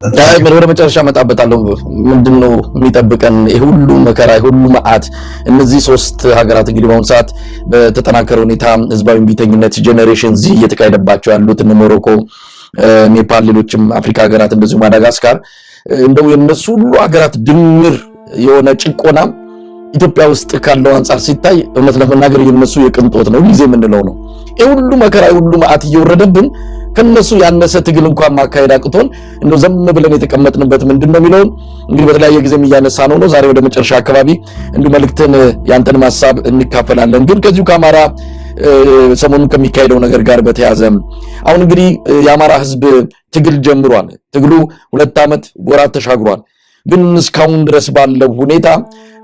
ዳይ ወደ መጨረሻ መጣበታለሁ ምንድነው የሚጠብቀን ሁሉ መከራ ሁሉ መዓት እነዚህ ሶስት ሀገራት እንግዲህ በአሁኑ ሰዓት በተጠናከረ ሁኔታ ህዝባዊ ቢተኝነት ጄኔሬሽን ዚ እየተካሄደባቸው ያሉት እነ ሞሮኮ ኔፓል ሌሎችም አፍሪካ ሀገራት እንደዚሁ ማዳጋስካር እንደው የነሱ ሁሉ ሀገራት ድምር የሆነ ጭቆና ኢትዮጵያ ውስጥ ካለው አንፃር ሲታይ እውነት ለመናገር የነሱ የቅንጦት ነው ጊዜ ምንለው ነው ሁሉ መከራ ሁሉ መዓት እየወረደብን ከነሱ ያነሰ ትግል እንኳን ማካሄድ አቅቶን እንደው ዘም ብለን የተቀመጥንበት ምንድነው የሚለው እንግዲህ በተለያየ ጊዜም እያነሳ ነው ዛሬ ወደ መጨረሻ አካባቢ እንዲሁ መልእክትን ያንተን ማሳብ እንካፈላለን ግን ከዚሁ ከአማራ ሰሞኑን ከሚካሄደው ነገር ጋር በተያዘ አሁን እንግዲህ የአማራ ህዝብ ትግል ጀምሯል ትግሉ 2 ዓመት ወራት ተሻግሯል ግን እስካሁን ድረስ ባለው ሁኔታ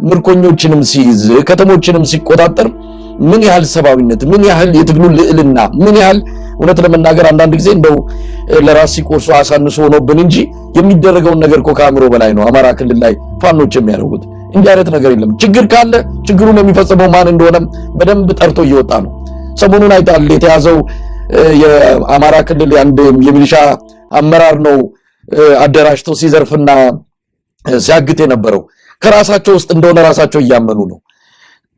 ምርኮኞችንም ሲይዝ ከተሞችንም ሲቆጣጠር ምን ያህል ሰባዊነት ምን ያህል የትግሉ ልዕልና ምን ያህል እውነት ለመናገር አንዳንድ ጊዜ እንደው ለራስ ሲቆርሱ አሳንሶ ሆኖብን እንጂ የሚደረገውን ነገር ከአእምሮ በላይ ነው አማራ ክልል ላይ ፋኖች የሚያደርጉት እንዲህ አይነት ነገር የለም ችግር ካለ ችግሩን የሚፈጽመው ማን እንደሆነ በደንብ ጠርቶ እየወጣ ነው ሰሞኑን አይታል የተያዘው የአማራ ክልል አንድ የሚሊሻ አመራር ነው አደራጅቶ ሲዘርፍና ሲያግት የነበረው ከራሳቸው ውስጥ እንደሆነ ራሳቸው እያመኑ ነው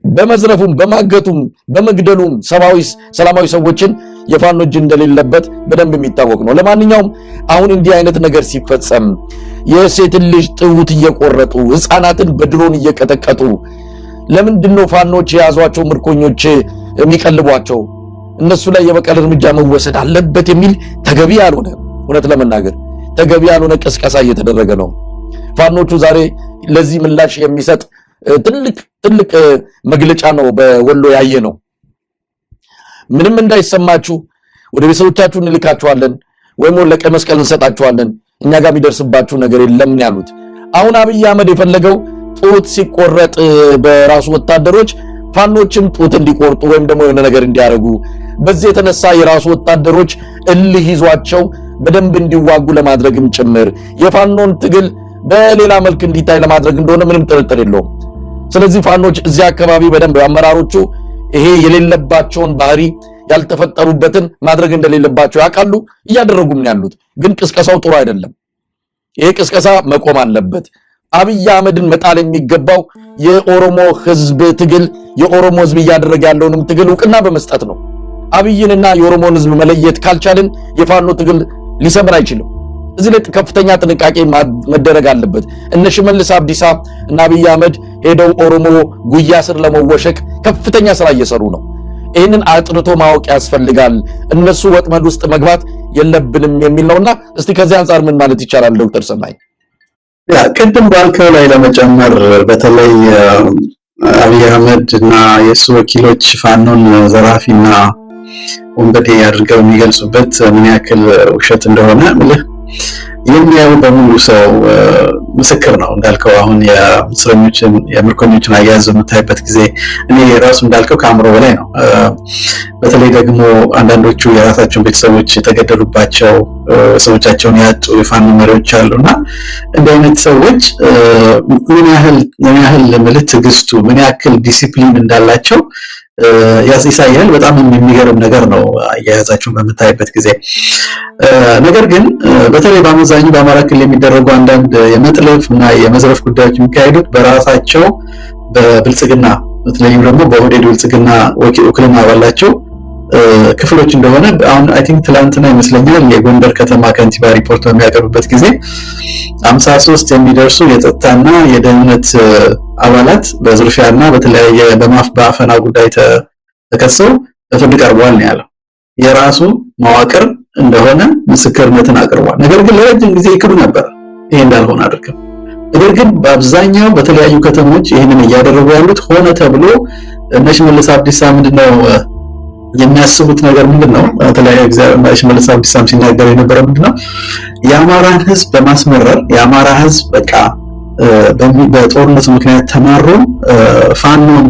በመዝረፉም በማገቱም በመግደሉም ሰላማዊ ሰዎችን የፋኖ እጅ እንደሌለበት በደንብ የሚታወቅ ነው ለማንኛውም አሁን እንዲህ አይነት ነገር ሲፈጸም የሴት ልጅ ጥውት እየቆረጡ ህፃናትን በድሮን እየቀጠቀጡ ለምንድነው ፋኖች የያዟቸው ምርኮኞች የሚቀልቧቸው እነሱ ላይ የበቀል እርምጃ መወሰድ አለበት የሚል ተገቢ ያልሆነ እውነት ለመናገር ተገቢ ያልሆነ ቅስቀሳ እየተደረገ ነው ፋኖቹ ዛሬ ለዚህ ምላሽ የሚሰጥ ትልቅ መግለጫ ነው በወሎ ያየ ነው ምንም እንዳይሰማችሁ ወደ ቤተሰቦቻችሁ እንልካችኋለን ወይም ለቀይ መስቀል እንሰጣችኋለን እኛ ጋር የሚደርስባችሁ ነገር የለም ያሉት አሁን አብይ አህመድ የፈለገው ጡት ሲቆረጥ በራሱ ወታደሮች ፋኖችም ጡት እንዲቆርጡ ወይም ደግሞ የሆነ ነገር እንዲያረጉ በዚህ የተነሳ የራሱ ወታደሮች እልህ ይዟቸው በደንብ እንዲዋጉ ለማድረግም ጭምር የፋኖን ትግል በሌላ መልክ እንዲታይ ለማድረግ እንደሆነ ምንም ጥርጥር የለውም ስለዚህ ፋኖች እዚህ አካባቢ በደንብ አመራሮቹ ይሄ የሌለባቸውን ባህሪ ያልተፈጠሩበትን ማድረግ እንደሌለባቸው ያውቃሉ እያደረጉም ያሉት ግን ቅስቀሳው ጥሩ አይደለም ይሄ ቅስቀሳ መቆም አለበት አብይ አህመድን መጣል የሚገባው የኦሮሞ ህዝብ ትግል የኦሮሞ ህዝብ እያደረገ ያለውንም ትግል ዕውቅና በመስጠት ነው አብይንና የኦሮሞን ህዝብ መለየት ካልቻልን የፋኖ ትግል ሊሰምር አይችልም እዚህ ላይ ከፍተኛ ጥንቃቄ መደረግ አለበት እነ ሽመልስ አብዲሳ እና አብይ አህመድ ሄደው ኦሮሞ ጉያ ስር ለመወሸቅ ከፍተኛ ስራ እየሰሩ ነው ይሄንን አጥርቶ ማወቅ ያስፈልጋል እነሱ ወጥመድ ውስጥ መግባት የለብንም የሚል ነውና እስቲ ከዚህ አንፃር ምን ማለት ይቻላል ዶክተር ሰማይ ያ ቅድም ባልከው ላይ ለመጨመር በተለይ አብይ አህመድ እና የሱ ወኪሎች ፋኖን ዘራፊና ወንበዴ ያድርገው የሚገልጹበት ምን ያክል ውሸት እንደሆነ ማለት የሚያዩ በሙሉ ሰው ምስክር ነው እንዳልከው አሁን የእስረኞችን የምርኮኞችን አያያዝ የምታይበት ጊዜ እኔ ራሱ እንዳልከው ከአእምሮ በላይ ነው በተለይ ደግሞ አንዳንዶቹ የራሳቸውን ቤተሰቦች የተገደሉባቸው ሰዎቻቸውን ያጡ የፋኖ መሪዎች አሉና እንደ አይነት ሰዎች ምን ያህል ማለት ትግስቱ ምን ያክል ዲሲፕሊን እንዳላቸው ያሳያል በጣም የሚገርም ነገር ነው አያያዛቸውን በመታየበት ጊዜ ነገር ግን በተለይ በአመዛኙ በአማራ ክልል የሚደረጉ አንዳንድ የመጥለፍ እና የመዝረፍ ጉዳዮች የሚካሄዱት በራሳቸው በብልጽግና በተለይም ደግሞ በኦህዴድ ብልጽግና ውክልና ባላቸው ክፍሎች እንደሆነ አሁን አይ ቲንክ ትላንትና ይመስለኛል የጎንደር ከተማ ከንቲባ ሪፖርት በሚያቀርብበት ጊዜ 53 የሚደርሱ የጸጥታና የደህንነት አባላት በዝርፊያና በተለያየ በአፈና ጉዳይ ተከሰው ለፍርድ ቀርበዋል ነው ያለው የራሱ መዋቅር እንደሆነ ምስክርነትን አቅርቧል ነገር ግን ለረጅም ጊዜ ይክዱ ነበር ይሄ እንዳልሆነ አድርገው ነገር ግን በአብዛኛው በተለያዩ ከተሞች ይሄንን እያደረጉ ያሉት ሆነ ተብሎ እነ ሽመልስ አብዲሳ ምንድነው የሚያስቡት ነገር ምንድነው በተለያየ ጊዜ ሽመልስ አብዲሳም ሲናገር የነበረው ምንድነው የአማራን ህዝብ በማስመረር የአማራ ህዝብ በቃ በጦርነቱ ምክንያት ተማሮ ፋኖን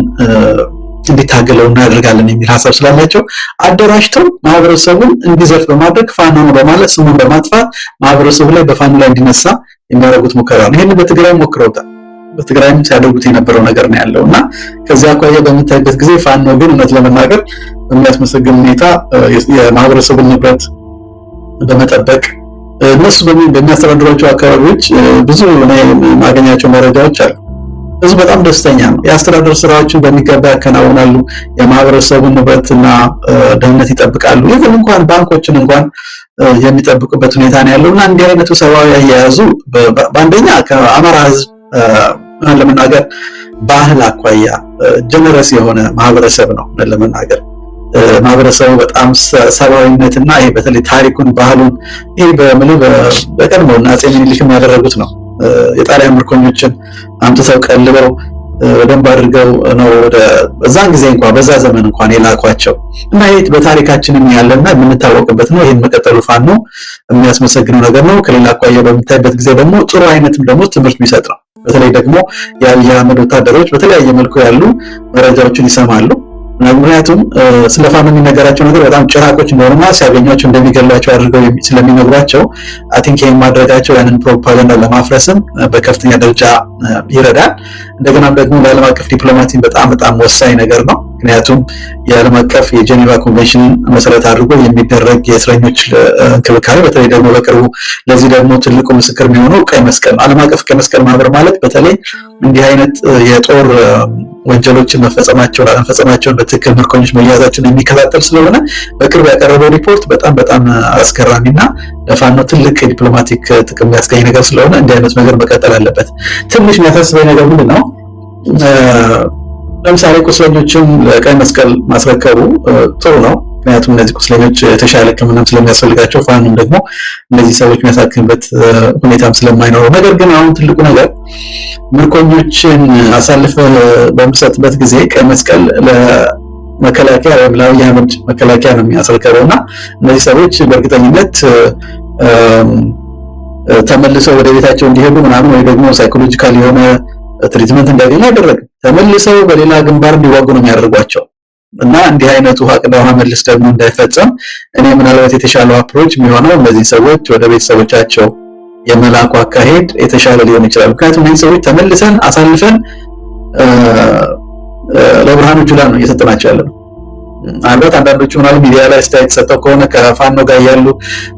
እንዲታገለው እናደርጋለን የሚል ሐሳብ ስላላቸው አደራጅተው ማህበረሰቡን እንዲዘርፍ በማድረግ ፋኖ ነው በማለት ስሙን በማጥፋት ማህበረሰቡ ላይ በፋኖ ላይ እንዲነሳ የሚያደርጉት ሙከራ ነው ይሄን በትግራይ ሞክረውታል በትግራይም ሲያደርጉት የነበረው ነገር ነው ያለውና ከዚያ አኳያ በመታየበት ጊዜ ፋኖ ግን እውነት ለመናገር በሚያስመሰግን ሁኔታ የማህበረሰቡን ንብረት በመጠበቅ እነሱ በሚያስተዳድሯቸው አካባቢዎች ብዙ ማገኛቸው መረጃዎች አሉ። ህዝቡ በጣም ደስተኛ ነው። የአስተዳደር ስራዎችን በሚገባ ያከናውናሉ። የማህበረሰቡን ንብረትና ደህንነት ይጠብቃሉ። ይህን እንኳን ባንኮችን እንኳን የሚጠብቁበት ሁኔታ ነው ያለውና እንዲህ አይነቱ ሰብአዊ አያያዙ በአንደኛ ከአማራ ህዝብ ለመናገር ባህል አኳያ ጀነረስ የሆነ ማህበረሰብ ነው ለመናገር ማህበረሰቡ በጣም ሰብአዊነትና ይሄ በተለይ ታሪኩን ባህሉን ይሄ በቀድሞው አፄ ምኒልክም ያደረጉት ነው። የጣሊያን ምርኮኞችን አምጥተው ቀልበው በደንብ አድርገው ነው በዛን ጊዜ እንኳን በዛ ዘመን እንኳን የላኳቸው እና ይሄ በታሪካችንም ያለና የምንታወቅበት ነው። ይሄን መቀጠሉ ፋኖ የሚያስመሰግነው ነገር ነው። ከሌላ አኳያ በሚታይበት ጊዜ ደግሞ ጥሩ አይነትም ደግሞ ትምህርት የሚሰጥ ነው። በተለይ ደግሞ የአብይ አህመድ ወታደሮች በተለያየ መልኩ ያሉ መረጃዎችን ይሰማሉ። ምክንያቱም ስለ ፋኖ የሚነገራቸው ነገር በጣም ጭራቆች እንደሆነና ሲያገኟቸው እንደሚገላቸው አድርገው ስለሚነግሯቸው አይ ቲንክ ይሄን ማድረጋቸው ያንን ፕሮፓጋንዳ ለማፍረስም በከፍተኛ ደረጃ ይረዳል። እንደገናም ደግሞ ለዓለም አቀፍ ዲፕሎማሲ በጣም ወሳኝ ነገር ነው። ምክንያቱም የዓለም አቀፍ የጄኔቫ ኮንቬንሽን መሰረት አድርጎ የሚደረግ የእስረኞች እንክብካቤ በተለይ ደግሞ በቅርቡ ለዚህ ደግሞ ትልቁ ምስክር የሚሆነው ቀይ መስቀል ዓለም አቀፍ ቀይ መስቀል ማህበር ማለት በተለይ እንዲህ አይነት የጦር ወንጀሎችን መፈጸማቸውን በትክክል ምርኮኞች መያዛቸውን የሚከታተል ስለሆነ በቅርብ ያቀረበው ሪፖርት በጣም አስገራሚና ለፋኖ ትልቅ የዲፕሎማቲክ ጥቅም ያስገኝ ነገር ስለሆነ እንዲህ አይነት ነገር መቀጠል አለበት። ትንሽ የሚያሳስበኝ ነገር ምንድነው? ለምሳሌ ቁስለኞችን ለቀይ መስቀል ማስረከቡ ጥሩ ነው። ምክንያቱም እነዚህ ቁስለኞች የተሻለ ሕክምናም ስለሚያስፈልጋቸው ፋኖም ደግሞ እነዚህ ሰዎች የሚያሳክምበት ሁኔታም ስለማይኖረው፣ ነገር ግን አሁን ትልቁ ነገር ምርኮኞችን አሳልፈ በምሰጥበት ጊዜ ቀይ መስቀል ለመከላከያ ወይም ለአብይ አህመድ መከላከያ ነው የሚያስረክበውና እነዚህ ሰዎች በእርግጠኝነት ተመልሰው ወደ ቤታቸው እንዲሄዱ ምናምን ወይ ደግሞ ሳይኮሎጂካል የሆነ ትሪትመንት እንዲያገኙ አይደረግም። ተመልሰው በሌላ ግንባር እንዲዋጉ ነው የሚያደርጓቸው እና እንዲህ አይነቱ ሀቅና ውሃ መልስ ደግሞ እንዳይፈጸም እኔ ምናልባት የተሻለው አፕሮች የሚሆነው እነዚህ ሰዎች ወደ ቤተሰቦቻቸው የመላኩ አካሄድ የተሻለ ሊሆን ይችላል። ምክንያቱም እነዚህ ሰዎች ተመልሰን አሳልፈን ለብርሃኑ ጁላ ነው እየሰጠናቸው ያለነው። አንዳንዶቹ ምናልባት ሚዲያ ላይ አስተያየት ሰጥተው ከሆነ ከፋኖ ጋር ያሉ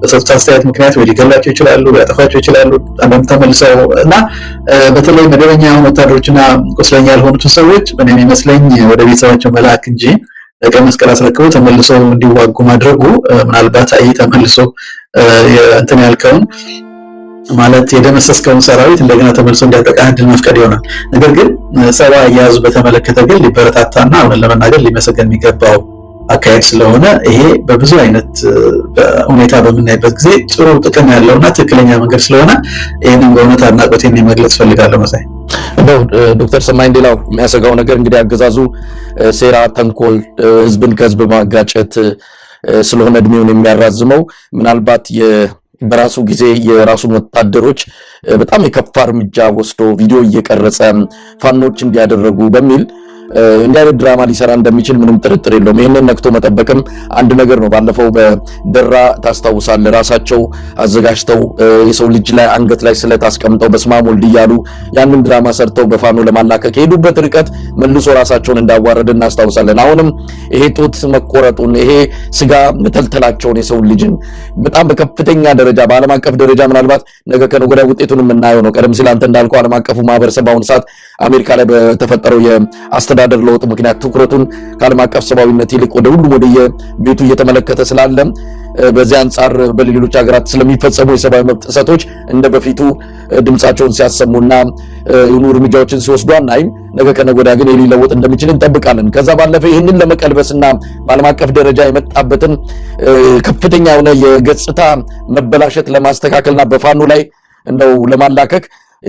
በሰጡት አስተያየት ምክንያት ወይ ሊገላቸው ይችላሉ፣ ሊያጠፋቸው ይችላሉ። አንዳንድ ተመልሰው እና በተለይ መደበኛ የሆኑ ወታደሮችና ቁስለኛ ያልሆኑትን ሰዎች ምን የሚመስለኝ ወደ ቤተሰባቸው መላክ እንጂ ለቀይ መስቀል አስረክበው ተመልሰው እንዲዋጉ ማድረጉ ምናልባት ተመልሶ እንትን ያልከውን ማለት የደመሰስከውን ሰራዊት እንደገና ተመልሶ እንዲያጠቃ እድል መፍቀድ ይሆናል። ነገር ግን ሰባ አያያዙ በተመለከተ ግን ሊበረታታና አሁን ለመናገር ሊመሰገን የሚገባው አካሄድ ስለሆነ ይሄ በብዙ አይነት ሁኔታ በምናይበት ጊዜ ጥሩ ጥቅም ያለውና ትክክለኛ መንገድ ስለሆነ ይሄንን በእውነት አድናቆቴን መግለጽ ፈልጋለሁ። መሳይ ዶክተር ሰማይ ሌላው የሚያሰጋው ነገር እንግዲህ አገዛዙ ሴራ፣ ተንኮል፣ ህዝብን ከህዝብ ማጋጨት ስለሆነ እድሜውን የሚያራዝመው ምናልባት በራሱ ጊዜ የራሱን ወታደሮች በጣም የከፋ እርምጃ ወስዶ ቪዲዮ እየቀረጸ ፋኖች እንዲያደረጉ በሚል እንዲህ አይነት ድራማ ሊሰራ እንደሚችል ምንም ጥርጥር የለውም። ይሄንን ነክቶ መጠበቅም አንድ ነገር ነው። ባለፈው በደራ ታስታውሳለህ፣ ራሳቸው አዘጋጅተው የሰው ልጅ ላይ አንገት ላይ ስለት አስቀምጠው በስማም ወልድ እያሉ ያንን ድራማ ሰርተው በፋኖ ለማላከክ የሄዱበት ርቀት መልሶ ራሳቸውን እንዳዋረድ እናስታውሳለን። አሁንም ይሄ ጡት መቆረጡን ይሄ ስጋ መተልተላቸውን የሰው ልጅን በጣም በከፍተኛ ደረጃ በዓለም አቀፍ ደረጃ ምናልባት ነገ ከነገ ወዲያ ውጤቱን የምናየው ነው። ቀደም ሲል አንተ እንዳልከው ዓለም አቀፉ ማህበረሰብ በአሁኑ ሰዓት አሜሪካ ላይ በተፈጠረው የአስተዳደር ለውጥ ምክንያት ትኩረቱን ከዓለም አቀፍ ሰብአዊነት ይልቅ ወደ ሁሉም ወደ የቤቱ እየተመለከተ ስላለ በዚህ አንጻር በሌሎች ሀገራት ስለሚፈጸሙ የሰብአዊ መብት ጥሰቶች እንደ በፊቱ ድምጻቸውን ሲያሰሙና የሆኑ እርምጃዎችን ሲወስዱ አናይም። ነገ ከነገ ወዲያ ግን ሊለወጥ እንደሚችል እንጠብቃለን። ከዛ ባለፈ ይህንን ለመቀልበስና በዓለም አቀፍ ደረጃ የመጣበትን ከፍተኛ የሆነ የገጽታ መበላሸት ለማስተካከልና በፋኖ ላይ እንደው ለማላከክ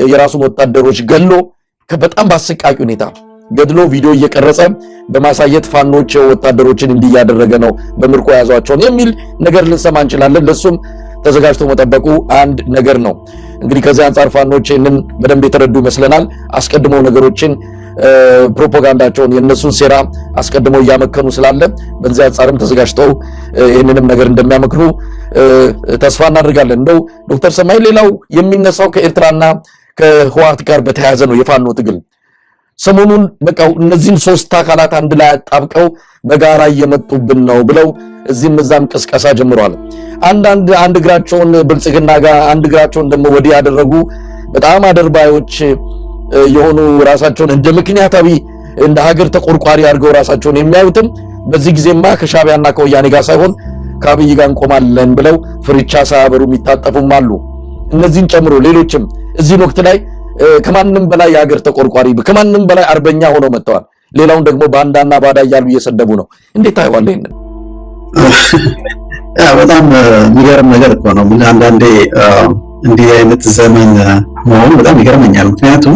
የራሱን ወታደሮች ገሎ በጣም በአሰቃቂ ሁኔታ ገድሎ ቪዲዮ እየቀረጸ በማሳየት ፋኖች ወታደሮችን እንዲያደረገ ነው በምርኮ ያዟቸውን የሚል ነገር ልንሰማ እንችላለን። ለሱም ተዘጋጅቶ መጠበቁ አንድ ነገር ነው። እንግዲህ ከዚህ አንጻር ፋኖች ይህንን በደንብ የተረዱ ይመስለናል። አስቀድመው ነገሮችን ፕሮፓጋንዳቸውን የነሱን ሴራ አስቀድመው እያመከኑ ስላለ በዚህ አንጻርም ተዘጋጅተው ይህንንም ነገር እንደሚያመክኑ ተስፋ እናደርጋለን። እንደው ዶክተር ሰማይ ሌላው የሚነሳው ከኤርትራና ከህወሓት ጋር በተያያዘ ነው የፋኖ ትግል ሰሞኑን በቃ እነዚህን ሶስት አካላት አንድ ላይ አጣብቀው በጋራ እየመጡብን ነው ብለው እዚህም እዛም ቅስቀሳ ጀምረዋል። አንድ እግራቸውን ብልጽግና ጋር አንድ እግራቸውን ደግሞ ወዲህ ያደረጉ በጣም አደርባዮች የሆኑ ራሳቸውን እንደ ምክንያታዊ እንደ ሀገር ተቆርቋሪ አድርገው ራሳቸውን የሚያዩትም በዚህ ጊዜማ ከሻቢያና ከወያኔ ጋር ሳይሆን ከአብይ ጋር እንቆማለን ብለው ፍርቻ ሳያበሩ የሚታጠፉም አሉ። እነዚህን ጨምሮ ሌሎችም እዚህ ወቅት ላይ ከማንም በላይ የሀገር ተቆርቋሪ ከማንም በላይ አርበኛ ሆነው መጥተዋል። ሌላውን ደግሞ ባንዳና ባዳ እያሉ እየሰደቡ ነው። እንዴት ታይዋለህ? በጣም የሚገርም ነገር እኮ ነው። አንዳንዴ እንዲህ አይነት ዘመን መሆኑ በጣም ይገርመኛል። ምክንያቱም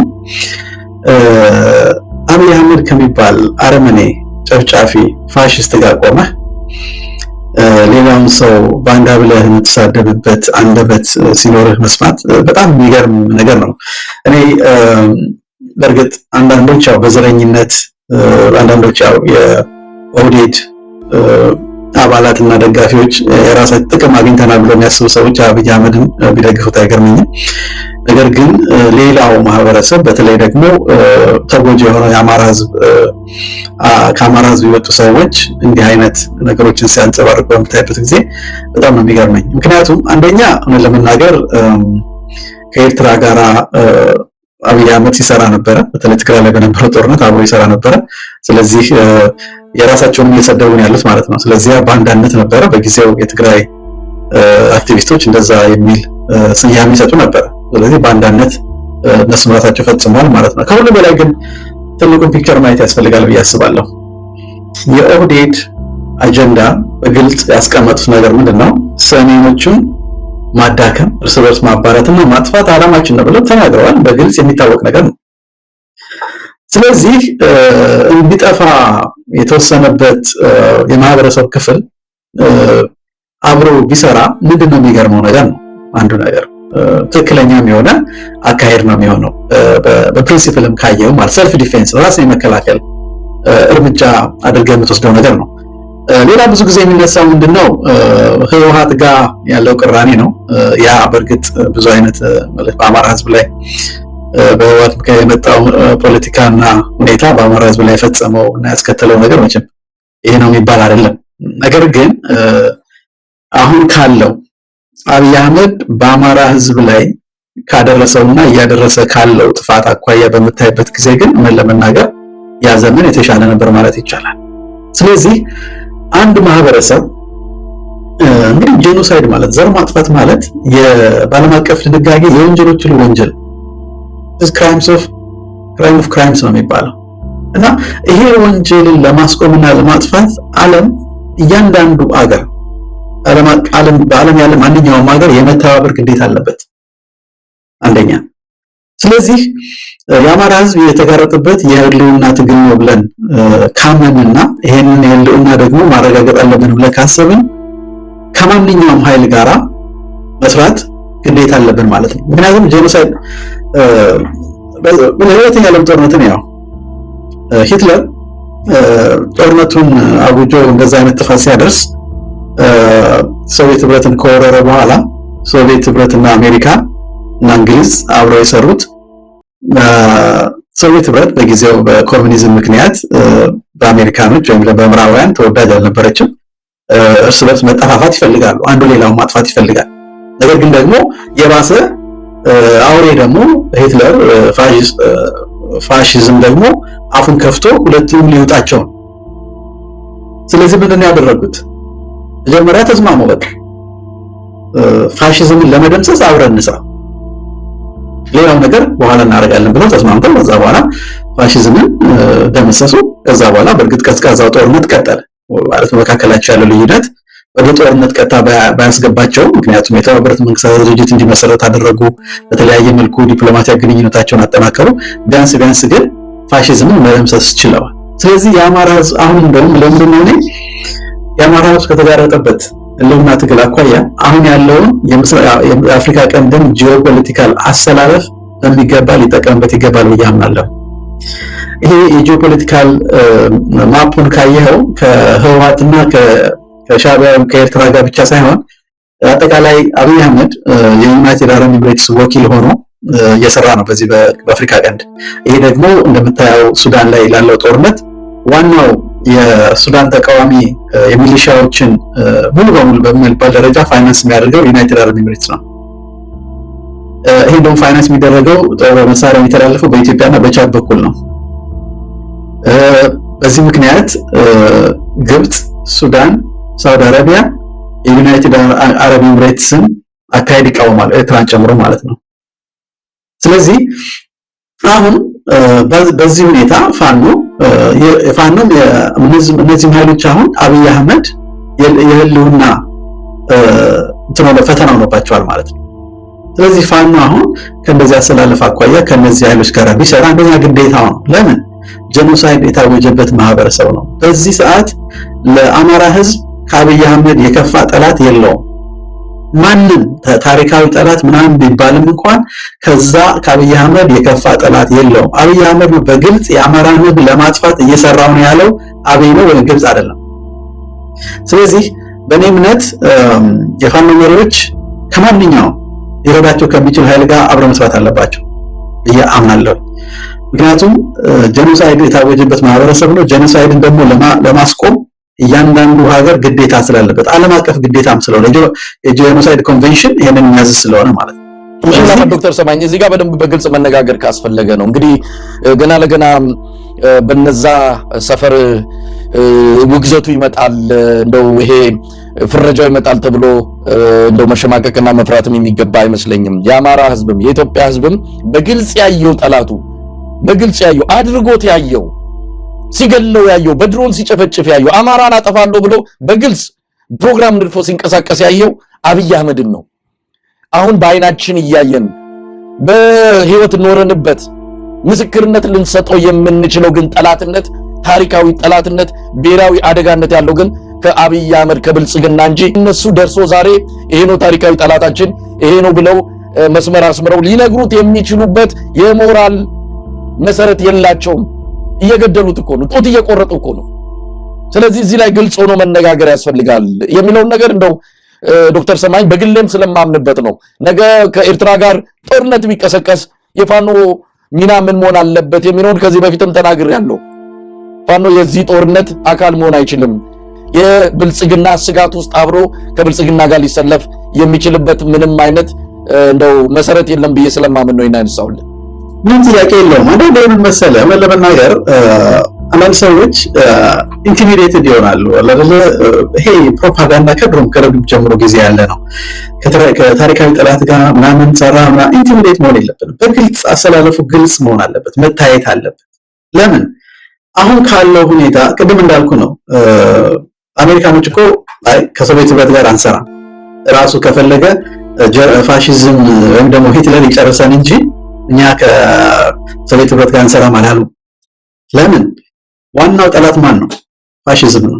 አብይ አህመድ ከሚባል አረመኔ ጨፍጫፊ ፋሽስት ጋር ቆመህ ሌላውን ሰው ባንዳ ብለህ የምትሳደብበት አንደበት ሲኖርህ መስማት በጣም የሚገርም ነገር ነው። እኔ በእርግጥ አንዳንዶች ያው በዘረኝነት አንዳንዶች ያው የኦህዴድ አባላትና ደጋፊዎች የራሳቸው ጥቅም አግኝተናል ብለው የሚያስቡ ሰዎች አብይ አህመድን ቢደግፉት አይገርመኝም። ነገር ግን ሌላው ማህበረሰብ በተለይ ደግሞ ተጎጂ የሆነው የአማራ ህዝብ ከአማራ ህዝብ የወጡ ሰዎች እንዲህ አይነት ነገሮችን ሲያንጸባርቁ በምታይበት ጊዜ በጣም ነው የሚገርመኝ። ምክንያቱም አንደኛ ለመናገር ከኤርትራ ጋራ አብይ አህመድ ሲሰራ ነበረ። በተለይ ትግራይ ላይ በነበረው ጦርነት አብሮ ይሰራ ነበረ። ስለዚህ የራሳቸውን እየሰደቡ ነው ያሉት ማለት ነው። ስለዚህ ባንዳነት ነበረ። በጊዜው የትግራይ አክቲቪስቶች እንደዛ የሚል ስያሜ ይሰጡ ነበር። ስለዚህ ባንዳነት እነሱ ራሳቸው ፈጽመዋል ማለት ነው። ከሁሉ በላይ ግን ትልቁን ፒክቸር ማየት ያስፈልጋል ብዬ አስባለሁ። የኦህዴድ አጀንዳ በግልጽ ያስቀመጡት ነገር ምንድነው? ሰሜኖቹን ማዳከም፣ እርስ በርስ ማባላትና ማጥፋት ዓላማችን ነው ብለው ተናግረዋል። በግልጽ የሚታወቅ ነገር ነው። ስለዚህ እንዲጠፋ የተወሰነበት የማህበረሰብ ክፍል አብሮ ቢሰራ ምንድነው የሚገርመው ነገር ነው። አንዱ ነገር ትክክለኛም የሆነ አካሄድ ነው የሚሆነው። በፕሪንሲፕልም ካየው ማለት ሰልፍ ዲፌንስ ራስን የመከላከል እርምጃ አድርገህ የምትወስደው ነገር ነው። ሌላ ብዙ ጊዜ የሚነሳው ምንድነው ህወሓት ጋር ያለው ቅራኔ ነው። ያ በእርግጥ ብዙ አይነት ማለት በአማራ ህዝብ ላይ በህወሓት ጋር የመጣው ፖለቲካና ሁኔታ በአማራ ህዝብ ላይ የፈጸመው እና ያስከተለው ነገር መቼም ይሄ ነው የሚባል አይደለም። ነገር ግን አሁን ካለው አብይ አህመድ በአማራ ህዝብ ላይ ካደረሰውና እያደረሰ ካለው ጥፋት አኳያ በምታይበት ጊዜ ግን ምን ለመናገር ያ ዘመን የተሻለ ነበር ማለት ይቻላል። ስለዚህ አንድ ማህበረሰብ እንግዲህ ጄኖሳይድ ማለት ዘር ማጥፋት ማለት የዓለም አቀፍ ድንጋጌ የወንጀሎች ሁሉ ወንጀል ክራይም ኦፍ ክራይምስ ነው የሚባለው እና ይሄ ወንጀልን ለማስቆምና ለማጥፋት ዓለም እያንዳንዱ አገር በዓለም ያለ ማንኛውም ሀገር የመተባበር ግዴታ አለበት አንደኛ። ስለዚህ የአማራ ህዝብ የተጋረጠበት የህልውና ትግል ነው ብለን ካመንና ይሄንን የህልውና ደግሞ ማረጋገጥ አለብን ብለን ካሰብን ከማንኛውም ኃይል ጋራ መስራት ግዴታ አለብን ማለት ነው። ምክንያቱም ጄኖሳይድ በሁለተኛው ዓለም ጦርነትን ያው ሂትለር ጦርነቱን አውጆ እንደዛ አይነት ጥፋት ሲያደርስ ሶቪየት ህብረትን ከወረረ በኋላ ሶቪየት ህብረትና አሜሪካ እና እንግሊዝ አብረው የሰሩት ሶቪየት ህብረት በጊዜው በኮሙኒዝም ምክንያት በአሜሪካኖች ወይም በምዕራባውያን ተወዳጅ አልነበረችም። እርስ በርስ መጠፋፋት ይፈልጋሉ፣ አንዱ ሌላውን ማጥፋት ይፈልጋል። ነገር ግን ደግሞ የባሰ አውሬ ደግሞ ሂትለር ፋሺዝም ደግሞ አፉን ከፍቶ ሁለቱም ሊውጣቸው። ስለዚህ ምንድን ነው ያደረጉት? መጀመሪያ ተስማሙ። በቃ ፋሺዝምን ለመደምሰስ አብረን እንስራ፣ ሌላው ነገር በኋላ እናደርጋለን ብለው ተስማምተው ከዛ በኋላ ፋሺዝምን ደመሰሱ። ከዛ በኋላ በእርግጥ ቀዝቃዛው ጦርነት ቀጠለ ማለት መካከላቸው ያለው ልዩነት ወደ ጦርነት ቀጣ ባያስገባቸው፣ ምክንያቱም የተባበሩት መንግስታት ድርጅት እንዲመሰረት አደረጉ። በተለያየ መልኩ ዲፕሎማቲያዊ ግንኙነታቸውን አጠናከሩ። ቢያንስ ግን ፋሺዝምን መደምሰስ ችለዋል። ስለዚህ የአማራ ህዝብ አሁን እንደውም ለምንድን ነው የአማራ ህዝብ ከተጋረጠበት ህልውና ትግል አኳያ አሁን ያለውን የአፍሪካ ቀንድን ጂኦፖለቲካል አሰላለፍ በሚገባ ሊጠቀምበት ይገባል ብዬ አምናለሁ። ይሄ የጂኦፖለቲካል ማፑን ካየኸው ከህወሓትና ከሻዕቢያ ከኤርትራ ጋር ብቻ ሳይሆን አጠቃላይ አብይ አህመድ የዩናይትድ አረብ ኤሚሬትስ ወኪል ሆኖ እየሰራ ነው በዚህ በአፍሪካ ቀንድ። ይሄ ደግሞ እንደምታየው ሱዳን ላይ ላለው ጦርነት ዋናው የሱዳን ተቃዋሚ የሚሊሻዎችን ሙሉ በሙሉ በሚባል ደረጃ ፋይናንስ የሚያደርገው ዩናይትድ አረብ ኤሚሬትስ ነው። ይሄ ደግሞ ፋይናንስ የሚደረገው ጦር መሳሪያ የሚተላለፈው በኢትዮጵያና በቻድ በኩል ነው። በዚህ ምክንያት ግብጽ፣ ሱዳን፣ ሳውዲ አረቢያ የዩናይትድ አረብ ኤሚሬትስን አካሄድ ይቃወማሉ፣ ኤርትራን ጨምሮ ማለት ነው። ስለዚህ አሁን በዚህ ሁኔታ ፋኖም እነዚህ ኃይሎች አሁን አብይ አህመድ የህልውና ፈተና ሆኖባቸዋል ማለት ነው። ስለዚህ ፋኖ አሁን ከእንደዚህ አሰላለፍ አኳያ ከእነዚህ ኃይሎች ጋር ቢሰራ አንደኛ ግዴታው ነው። ለምን? ጄኖሳይድ የታወጀበት ማህበረሰብ ነው። በዚህ ሰዓት ለአማራ ህዝብ ከአብይ አህመድ የከፋ ጠላት የለውም። ማንም ታሪካዊ ጠላት ምናምን ቢባልም እንኳን ከዛ ከአብይ አህመድ የከፋ ጠላት የለውም። አብይ አህመድ በግልጽ የአማራን ህዝብ ለማጥፋት እየሰራው ነው ያለው አብይ ነው ወይም ግብጽ አይደለም። ስለዚህ በእኔ እምነት የፋኖ መሪዎች ከማንኛውም ሊረዳቸው ከሚችል ኃይል ጋር አብረው መስራት አለባቸው ብዬ አምናለሁ። ምክንያቱም ጄኖሳይድ የታወጀበት ማህበረሰብ ነው። ጄኖሳይድን ደግሞ ለማስቆም እያንዳንዱ ሀገር ግዴታ ስላለበት ዓለም አቀፍ ግዴታም ስለሆነ የጄኖሳይድ ኮንቬንሽን ይሄንን የሚያዝ ስለሆነ ማለት ነው። ምናልባት ዶክተር ሰማኝ እዚህ ጋር በደንብ በግልጽ መነጋገር ካስፈለገ ነው እንግዲህ ገና ለገና በነዛ ሰፈር ውግዘቱ ይመጣል፣ እንደው ይሄ ፍረጃው ይመጣል ተብሎ እንደው መሸማቀቅና መፍራትም የሚገባ አይመስለኝም። የአማራ ህዝብም የኢትዮጵያ ህዝብም በግልጽ ያየው ጠላቱ በግልጽ ያየው አድርጎት ያየው ሲገለው ያየው በድሮን ሲጨፈጭፍ ያየው አማራን አጠፋለሁ ብሎ በግልጽ ፕሮግራም ንድፎ ሲንቀሳቀስ ያየው አብይ አህመድን ነው። አሁን በአይናችን እያየን በህይወት ኖረንበት ምስክርነት ልንሰጠው የምንችለው ግን ጠላትነት፣ ታሪካዊ ጠላትነት፣ ብሔራዊ አደጋነት ያለው ግን ከአብይ አህመድ ከብልጽግና እንጂ እነሱ ደርሶ ዛሬ ይሄ ነው ታሪካዊ ጠላታችን ይሄ ነው ብለው መስመር አስመረው ሊነግሩት የሚችሉበት የሞራል መሰረት የላቸውም። እየገደሉት እኮ ነው፣ ጦት እየቆረጡ እኮ ነው። ስለዚህ እዚህ ላይ ግልጽ ሆኖ መነጋገር ያስፈልጋል የሚለውን ነገር እንደው ዶክተር ሰማኝ በግሌም ስለማምንበት ነው። ነገ ከኤርትራ ጋር ጦርነት ቢቀሰቀስ የፋኖ ሚና ምን መሆን አለበት የሚለውን ከዚህ በፊትም ተናግሬያለሁ። ፋኖ የዚህ ጦርነት አካል መሆን አይችልም። የብልጽግና ስጋት ውስጥ አብሮ ከብልጽግና ጋር ሊሰለፍ የሚችልበት ምንም አይነት እንደው መሰረት የለም ብዬ ስለማምን ነው እናንሳውልን። ምን ጥያቄ የለውም። አንዳንዴ ምን መሰለህ ለመናገር አንዳንድ ሰዎች ኢንቲሚዴትድ ይሆናሉ አይደለ? ይሄ ፕሮፓጋንዳ ከድሮም ከረጅም ጀምሮ ጊዜ ያለ ነው። ከታሪካዊ ጠላት ጋር ምናምን ሰራ ኢንቲሚዴት መሆን የለብንም። በግልጽ አሰላለፉ ግልጽ መሆን አለበት፣ መታየት አለበት። ለምን አሁን ካለው ሁኔታ ቅድም እንዳልኩ ነው። አሜሪካኖች እኮ ከሶቪየት ህብረት ጋር አንሰራም፣ ራሱ ከፈለገ ፋሺዝም ወይም ደግሞ ሂትለር ይጨርሰን እንጂ እኛ ከሶቪየት ህብረት ጋር አንሰራም አላሉ። ለምን? ዋናው ጠላት ማን ነው? ፋሺዝም ነው።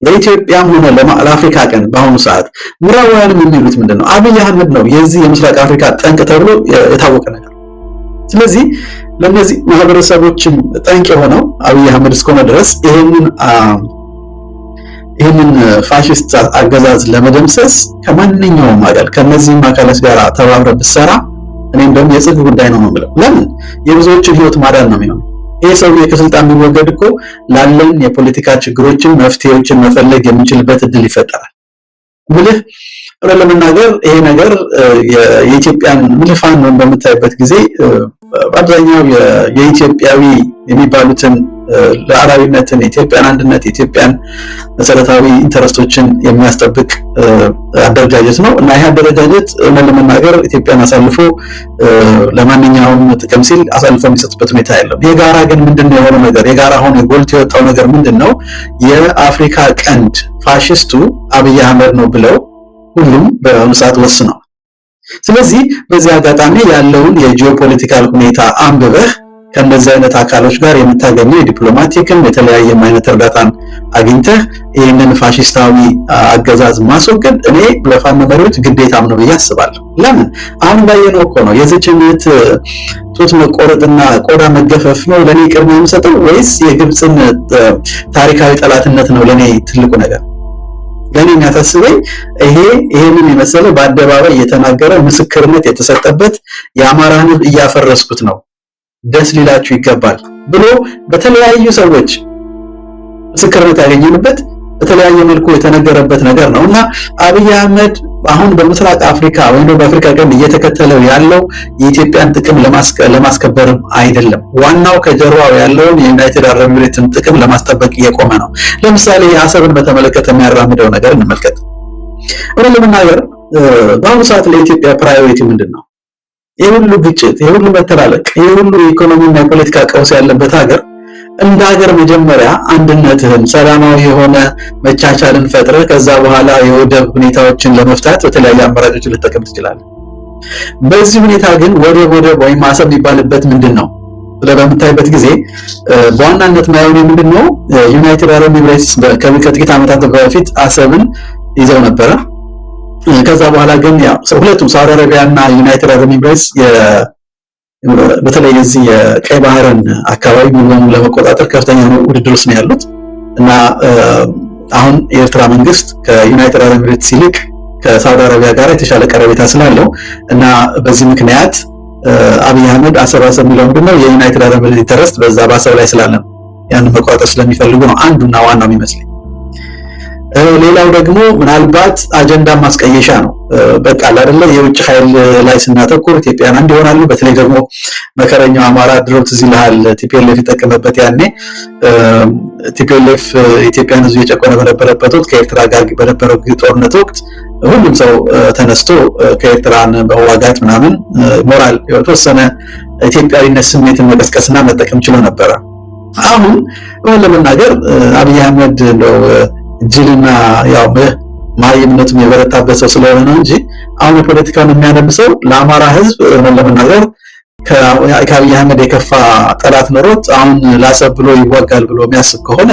ለኢትዮጵያም ሆነ ለአፍሪካ ቀን በአሁኑ ሰዓት ምዕራባውያንም የሚሉት ምንድነው? አብይ አህመድ ነው የዚህ የምስራቅ አፍሪካ ጠንቅ ተብሎ የታወቀ ነገር። ስለዚህ ለነዚህ ማህበረሰቦችም ጠንቅ የሆነው አብይ አህመድ እስከሆነ ድረስ ይህንን ፋሺስት አገዛዝ ለመደምሰስ ከማንኛውም ሀገር ከነዚህም አካላት ጋር ተባብረ ብትሰራ እኔም ደግሞ የጽድቅ ጉዳይ ነው የምለው። ለምን? የብዙዎችን ህይወት ማዳን ነው የሚሆነው። ይሄ ሰው ከስልጣን ቢወገድ እኮ ላለን የፖለቲካ ችግሮችን መፍትሄዎችን መፈለግ የምንችልበት እድል ይፈጠራል። ምልህ ለመናገር ይሄ ነገር የኢትዮጵያን ምልፋን ነው በምታይበት ጊዜ በአብዛኛው የኢትዮጵያዊ የሚባሉትን ለአራዊነትን የኢትዮጵያን አንድነት የኢትዮጵያን መሰረታዊ ኢንተረስቶችን የሚያስጠብቅ አደረጃጀት ነው እና ይሄ አደረጃጀት ለመናገር ኢትዮጵያን አሳልፎ ለማንኛውም ጥቅም ሲል አሳልፎ የሚሰጥበት ሁኔታ የለም። የጋራ ግን ምንድነው የሆነው ነገር? የጋራ አሁን የጎልቶ የወጣው ነገር ምንድነው? የአፍሪካ ቀንድ ፋሺስቱ አብይ አህመድ ነው ብለው ሁሉም በአሁኑ ሰዓት ወስነው። ስለዚህ በዚህ አጋጣሚ ያለውን የጂኦፖለቲካል ሁኔታ አንብበህ ከነዚህ አይነት አካሎች ጋር የምታገኘው የዲፕሎማቲክም የተለያየ አይነት እርዳታን አግኝተህ ይህንን ፋሺስታዊ አገዛዝ ማስወገድ እኔ ለፋኖ መሪዎች ግዴታም ነው ብዬ አስባለሁ። ለምን? አሁን ባየነው እኮ ነው የዝችነት ጡት መቆረጥና ቆዳ መገፈፍ ነው ለኔ ቅድሚያ የምሰጠው ወይስ የግብፅን ታሪካዊ ጠላትነት ነው ለኔ ትልቁ ነገር? ለኔ የሚያሳስበኝ ይሄንን የመሰለ በአደባባይ እየተናገረ ምስክርነት የተሰጠበት የአማራን ሕዝብ እያፈረስኩት ነው ደስ ሊላችሁ ይገባል ብሎ በተለያዩ ሰዎች ምስክርነት ያገኘንበት በተለያየ መልኩ የተነገረበት ነገር ነውና አብይ አህመድ አሁን በምስራቅ አፍሪካ ወይም በአፍሪካ ቀንድ እየተከተለው ያለው የኢትዮጵያን ጥቅም ለማስከበር አይደለም። ዋናው ከጀርባው ያለውን የዩናይትድ አረብ ኤሚሬትን ጥቅም ለማስጠበቅ እየቆመ ነው። ለምሳሌ አሰብን በተመለከተ የሚያራምደው ነገር እንመልከት። ለምናገር በአሁኑ ሰዓት ለኢትዮጵያ ፕራዮሪቲ ምንድነው? የሁሉ ግጭት፣ የሁሉ መተላለቅ፣ የሁሉ ኢኮኖሚና የፖለቲካ ቀውስ ያለበት ሀገር እንደ ሀገር መጀመሪያ አንድነትህን ሰላማዊ የሆነ መቻቻልን ፈጥረህ ከዛ በኋላ የወደብ ሁኔታዎችን ለመፍታት በተለያየ አማራጮች ልትጠቀም ትችላለህ። በዚህ ሁኔታ ግን ወደብ ወይም አሰብ የሚባልበት ምንድነው ስለበምታይበት ጊዜ በዋናነት ማየው ምንድነው ዩናይትድ አረብ ኤሚሬትስ ከጥቂት ዓመታት በፊት አሰብን ይዘው ነበረ። ከዛ በኋላ ግን ያው ሁለቱም ሳውዲ አረቢያ እና ዩናይትድ አረብ ኤሚሬትስ በተለይ እዚህ የቀይ ባህርን አካባቢ ሙሉ በሙሉ ለመቆጣጠር ከፍተኛ ውድድር ውስጥ ነው ያሉት እና አሁን የኤርትራ መንግስት ከዩናይትድ አረብ ኤሚሬትስ ይልቅ ከሳውዲ አረቢያ ጋር የተሻለ ቀረቤታ ስላለው እና በዚህ ምክንያት አብይ አህመድ አሰብ የሚለው ምንድነው የዩናይትድ አረብ ኤሚሬትስ ኢንተረስት በዛ በአሰብ ላይ ስላለ ያን መቆጣጠር ስለሚፈልጉ ነው አንዱና ዋናው የሚመስለኝ። ሌላው ደግሞ ምናልባት አጀንዳ ማስቀየሻ ነው። በቃ አይደለ የውጭ ኃይል ላይ ስናተኩር ኢትዮጵያን አንድ ይሆናሉ። በተለይ ደግሞ መከረኛው አማራ ድሮት እዚህ ለሃል ቲፒኤልኤፍ ይጠቀመበት ያኔ ቲፒኤልኤፍ ኢትዮጵያን ህዝብ የጨቆነ በነበረበት ወቅት ከኤርትራ ጋር በነበረው ጦርነት ወቅት ሁሉም ሰው ተነስቶ ከኤርትራን በዋጋት ምናምን ሞራል የተወሰነ ኢትዮጵያዊነት ስሜትን መቀስቀስና መጠቀም ችሎ ነበር። አሁን ለመናገር አብይ አህመድ ነው ጅልና ያው ማይምነቱም የበረታበት ሰው ስለሆነ ነው እንጂ አሁን ፖለቲካውን የሚያነብሰው ለአማራ ህዝብ ለመናገር ከአብይ አህመድ የከፋ ጠላት ኖሮት አሁን ላሰብ ብሎ ይዋጋል ብሎ የሚያስብ ከሆነ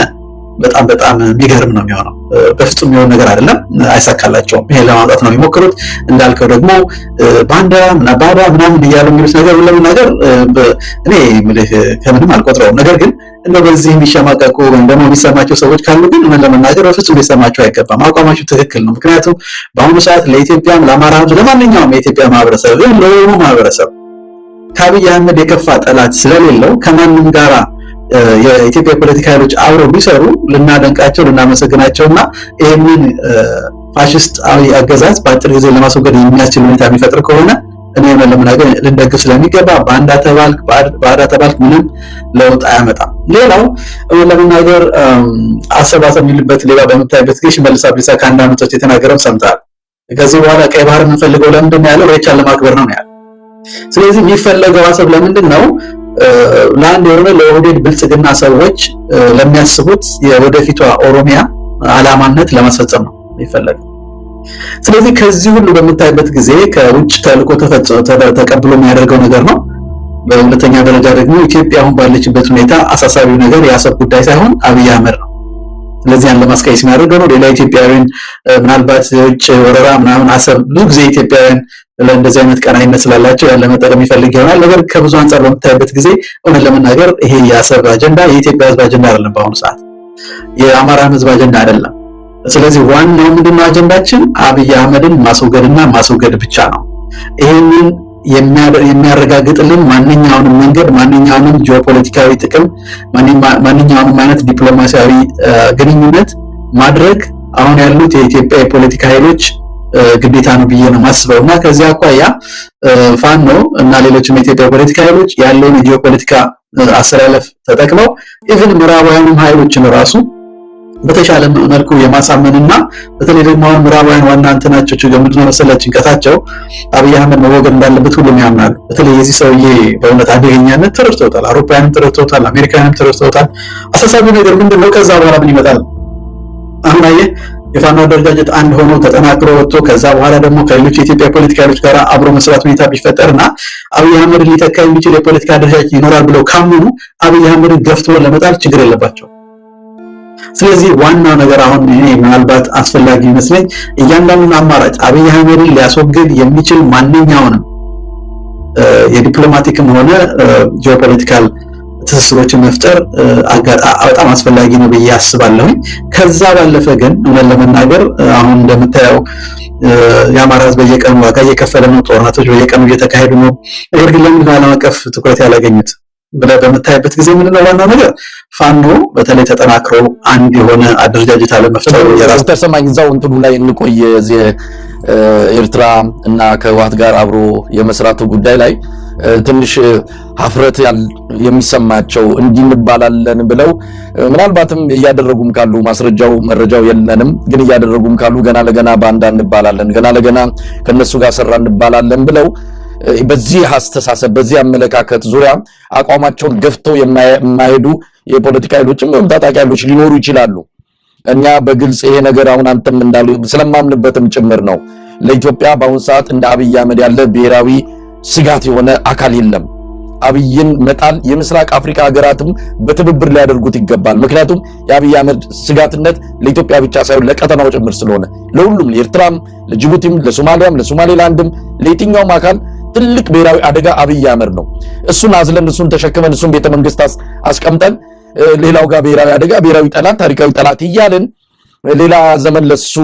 በጣም የሚገርም ነው የሚሆነው። በፍጹም የሚሆን ነገር አይደለም፣ አይሳካላቸውም። ይሄ ለማውጣት ነው የሚሞክሩት። እንዳልከው ደግሞ ባንዳ ምናምን እያሉ የሚሉት ነገር ለመናገር እኔ ከምንም አልቆጥረውም። ነገር ግን እንደው በዚህ የሚሸማቀቁ ወይም ደግሞ የሚሰማቸው ሰዎች ካሉ ግን ምን ለመናገር በፍጹም ሊሰማቸው አይገባም። አቋማቸው ትክክል ነው። ምክንያቱም በአሁኑ ሰዓት ለኢትዮጵያም ለአማራ ህዝብ ለማንኛውም የኢትዮጵያ ማህበረሰብ ግን ለኦሮሞ ማህበረሰብ ከአብይ አህመድ የከፋ ጠላት ስለሌለው ከማንም ጋራ የኢትዮጵያ ፖለቲካ ኃይሎች አብረው ቢሰሩ ልናደንቃቸው ልናመሰግናቸውና ይሄንን ፋሽስታዊ አገዛዝ በአጭር ጊዜ ለማስወገድ የሚያስችል ሁኔታ የሚፈጥር ከሆነ እኔ ለምናገር ልንደግፍ ስለሚገባ ባንዳ ተባልክ ምንም ለውጥ አያመጣም። ሌላው ለምናገር አሰባሰብ የሚልበት ሌላ በመታየበት ጊዜ ሽመልስ አብዲሳ ከአንድ ዓመት በፊት የተናገረው ሰምታል። ከዚህ በኋላ ቀይ ባህር የምንፈልገው ለምንድን ነው ያለው? ሬቻን ለማክበር ነው ያለው። ስለዚህ የሚፈለገው አሰብ ለምንድን ነው? ለአንድ የሆነ ለኦህዴድ ብልጽግና ሰዎች ለሚያስቡት የወደፊቷ ኦሮሚያ አላማነት ለማስፈጸም ነው የሚፈለገው። ስለዚህ ከዚህ ሁሉ በምታይበት ጊዜ ከውጭ ተልቆ ተቀብሎ የሚያደርገው ነገር ነው። በሁለተኛ ደረጃ ደግሞ ኢትዮጵያ አሁን ባለችበት ሁኔታ አሳሳቢው ነገር የአሰብ ጉዳይ ሳይሆን አብይ አህመድ ነው። ስለዚህ ያን ለማስቀየስ የሚያደርገው ነው። ሌላ ኢትዮጵያውያን ምናልባት የውጭ ወረራ ምናምን አሰብ ብዙ ጊዜ ኢትዮጵያውያን ለእንደዚህ አይነት ቀናይነት ስላላቸው ያለ መጠቀም ይፈልግ ይሆናል። ነገር ከብዙ አንፃር በምታይበት ጊዜ እውነት ለመናገር ይሄ የአሰብ አጀንዳ የኢትዮጵያ ህዝብ አጀንዳ አይደለም። በአሁኑ ሰዓት የአማራ ህዝብ አጀንዳ አይደለም። ስለዚህ ዋናው ምንድነው አጀንዳችን አብይ አህመድን ማስወገድና ማስወገድ ብቻ ነው። ይሄንን የሚያረጋግጥልን ማንኛውንም መንገድ ማንኛውንም ጂኦፖለቲካዊ ጥቅም ማንኛውንም አይነት ዲፕሎማሲያዊ ግንኙነት ማድረግ አሁን ያሉት የኢትዮጵያ የፖለቲካ ኃይሎች ግዴታ ነው ብዬ ነው ማስበውና ከዚያ አኳያ ፋኖ እና ሌሎችም የኢትዮጵያ ፖለቲካ ኃይሎች ያለውን የጂኦፖለቲካ አሰላለፍ ተጠቅመው ኢቭን ምዕራባውያን ኃይሎችን ራሱ በተሻለ መልኩ የማሳመንና በተለይ ደግሞ ምዕራባውያን ዋና እንትናቸው ምንድነው መሰለህ ጭንቀታቸው አብይ አህመድ መወገድ እንዳለበት ሁሉም ያምናሉ። በተለይ የዚህ ሰውዬ በእውነት አደገኛነት ተረድተውታል። አውሮፓውያንም ተረድተውታል። አሜሪካንም ተረድተውታል። አሳሳቢው ነገር ምንድነው? ከዛ በኋላ ምን ይመጣል? አሁን አየህ የፋኖ አደረጃጀት አንድ ሆኖ ተጠናክሮ ወጥቶ ከዛ በኋላ ደግሞ ከሌሎች የኢትዮጵያ ፖለቲካ ኃይሎች ጋር አብሮ መስራት ሁኔታ ቢፈጠርና አብይ አህመድን ሊተካ የሚችል የፖለቲካ አደረጃጀት ይኖራል ብለው ካመኑ አብይ አህመድን ገፍቶ ለመጣል ችግር የለባቸው። ስለዚህ ዋናው ነገር አሁን እኔ ምናልባት አስፈላጊ ይመስለኝ እያንዳንዱን አማራጭ አብይ አህመድን ሊያስወግድ የሚችል ማንኛውንም የዲፕሎማቲክም ሆነ ጂኦፖለቲካል ትስስሮችን መፍጠር በጣም አስፈላጊ ነው ብዬ አስባለሁ። ከዛ ባለፈ ግን እውነት ለመናገር አሁን እንደምታየው የአማራ ህዝብ በየቀኑ ዋጋ እየከፈለ ነው። ጦርነቶች በየቀኑ እየተካሄዱ ነው። ነገር ግን ለምን ዓለም አቀፍ ትኩረት ያላገኙት ብለህ በምታይበት ጊዜ ምንድነው ዋናው ነገር? ፋኖ በተለይ ተጠናክሮ አንድ የሆነ አደረጃጀት አለመፍጠሩ የራስ ተሰማኝ እዛው እንትኑ ላይ እንቆይ። ኤርትራ እና ከህወሓት ጋር አብሮ የመስራቱ ጉዳይ ላይ ትንሽ ሀፍረት የሚሰማቸው እንዲህ እንባላለን ብለው ምናልባትም እያደረጉም ካሉ መረጃው የለንም፣ ግን እያደረጉም ካሉ ገና ለገና ባንዳ እንባላለን፣ ገና ለገና ከነሱ ጋር ሰራ እንባላለን ብለው በዚህ አስተሳሰብ በዚህ አመለካከት ዙሪያ አቋማቸውን ገፍተው የማይሄዱ የፖለቲካ ኃይሎችም ታጣቂ ኃይሎች ሊኖሩ ይችላሉ። እኛ በግልጽ ይሄ ነገር አሁን አንተም እንዳሉ ስለማምንበትም ጭምር ነው። ለኢትዮጵያ በአሁኑ ሰዓት እንደ አብይ አህመድ ያለ ብሔራዊ ስጋት የሆነ አካል የለም። አብይን መጣል የምስራቅ አፍሪካ ሀገራትም በትብብር ሊያደርጉት ይገባል። ምክንያቱም የአብይ አህመድ ስጋትነት ለኢትዮጵያ ብቻ ሳይሆን ለቀጠናው ጭምር ስለሆነ ለሁሉም፣ ለኤርትራም፣ ለጅቡቲም፣ ለሶማሊያም፣ ለሶማሌላንድም ለየትኛውም አካል ትልቅ ብሔራዊ አደጋ አብይ አህመድ ነው። እሱን አዝለን እሱን ተሸክመን እሱን ቤተመንግስት አስቀምጠን ሌላው ጋር ብሔራዊ አደጋ፣ ብሔራዊ ጠላት፣ ታሪካዊ ጠላት እያልን ሌላ ዘመን ለሱ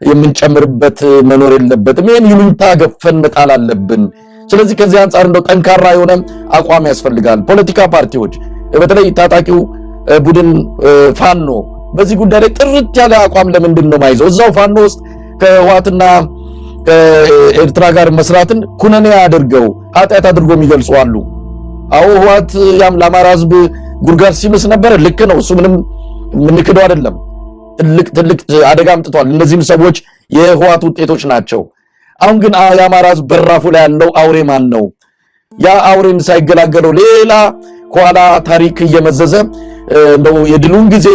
የምንጨምርበት መኖር የለበትም። ይሄን ይሉኝታ ገፈን መጣል አለብን። ስለዚህ ከዚህ አንጻር እንደው ጠንካራ የሆነ አቋም ያስፈልጋል። ፖለቲካ ፓርቲዎች በተለይ ታጣቂው ቡድን ፋኖ በዚህ ጉዳይ ላይ ጥርት ያለ አቋም ለምንድን ነው ማይዘው? እዛው ፋኖ ውስጥ ከህወሓትና ከኤርትራ ጋር መስራትን ኩነኔ አድርገው ኃጢአት አድርጎ የሚገልጹ አሉ። አዎ ህወሓት ያም ለአማራ ህዝብ ጉርጋር ሲምስ ነበር። ልክ ነው። እሱ ምንም የምንክደው አይደለም። ትልቅ አደጋ አምጥቷል። እነዚህም ሰዎች የህወሓት ውጤቶች ናቸው። አሁን ግን የአማራ ህዝብ በራፉ ላይ ያለው አውሬ ማን ነው? ያ አውሬን ሳይገላገለው ሌላ ከኋላ ታሪክ እየመዘዘ እንደው የድሉን ጊዜ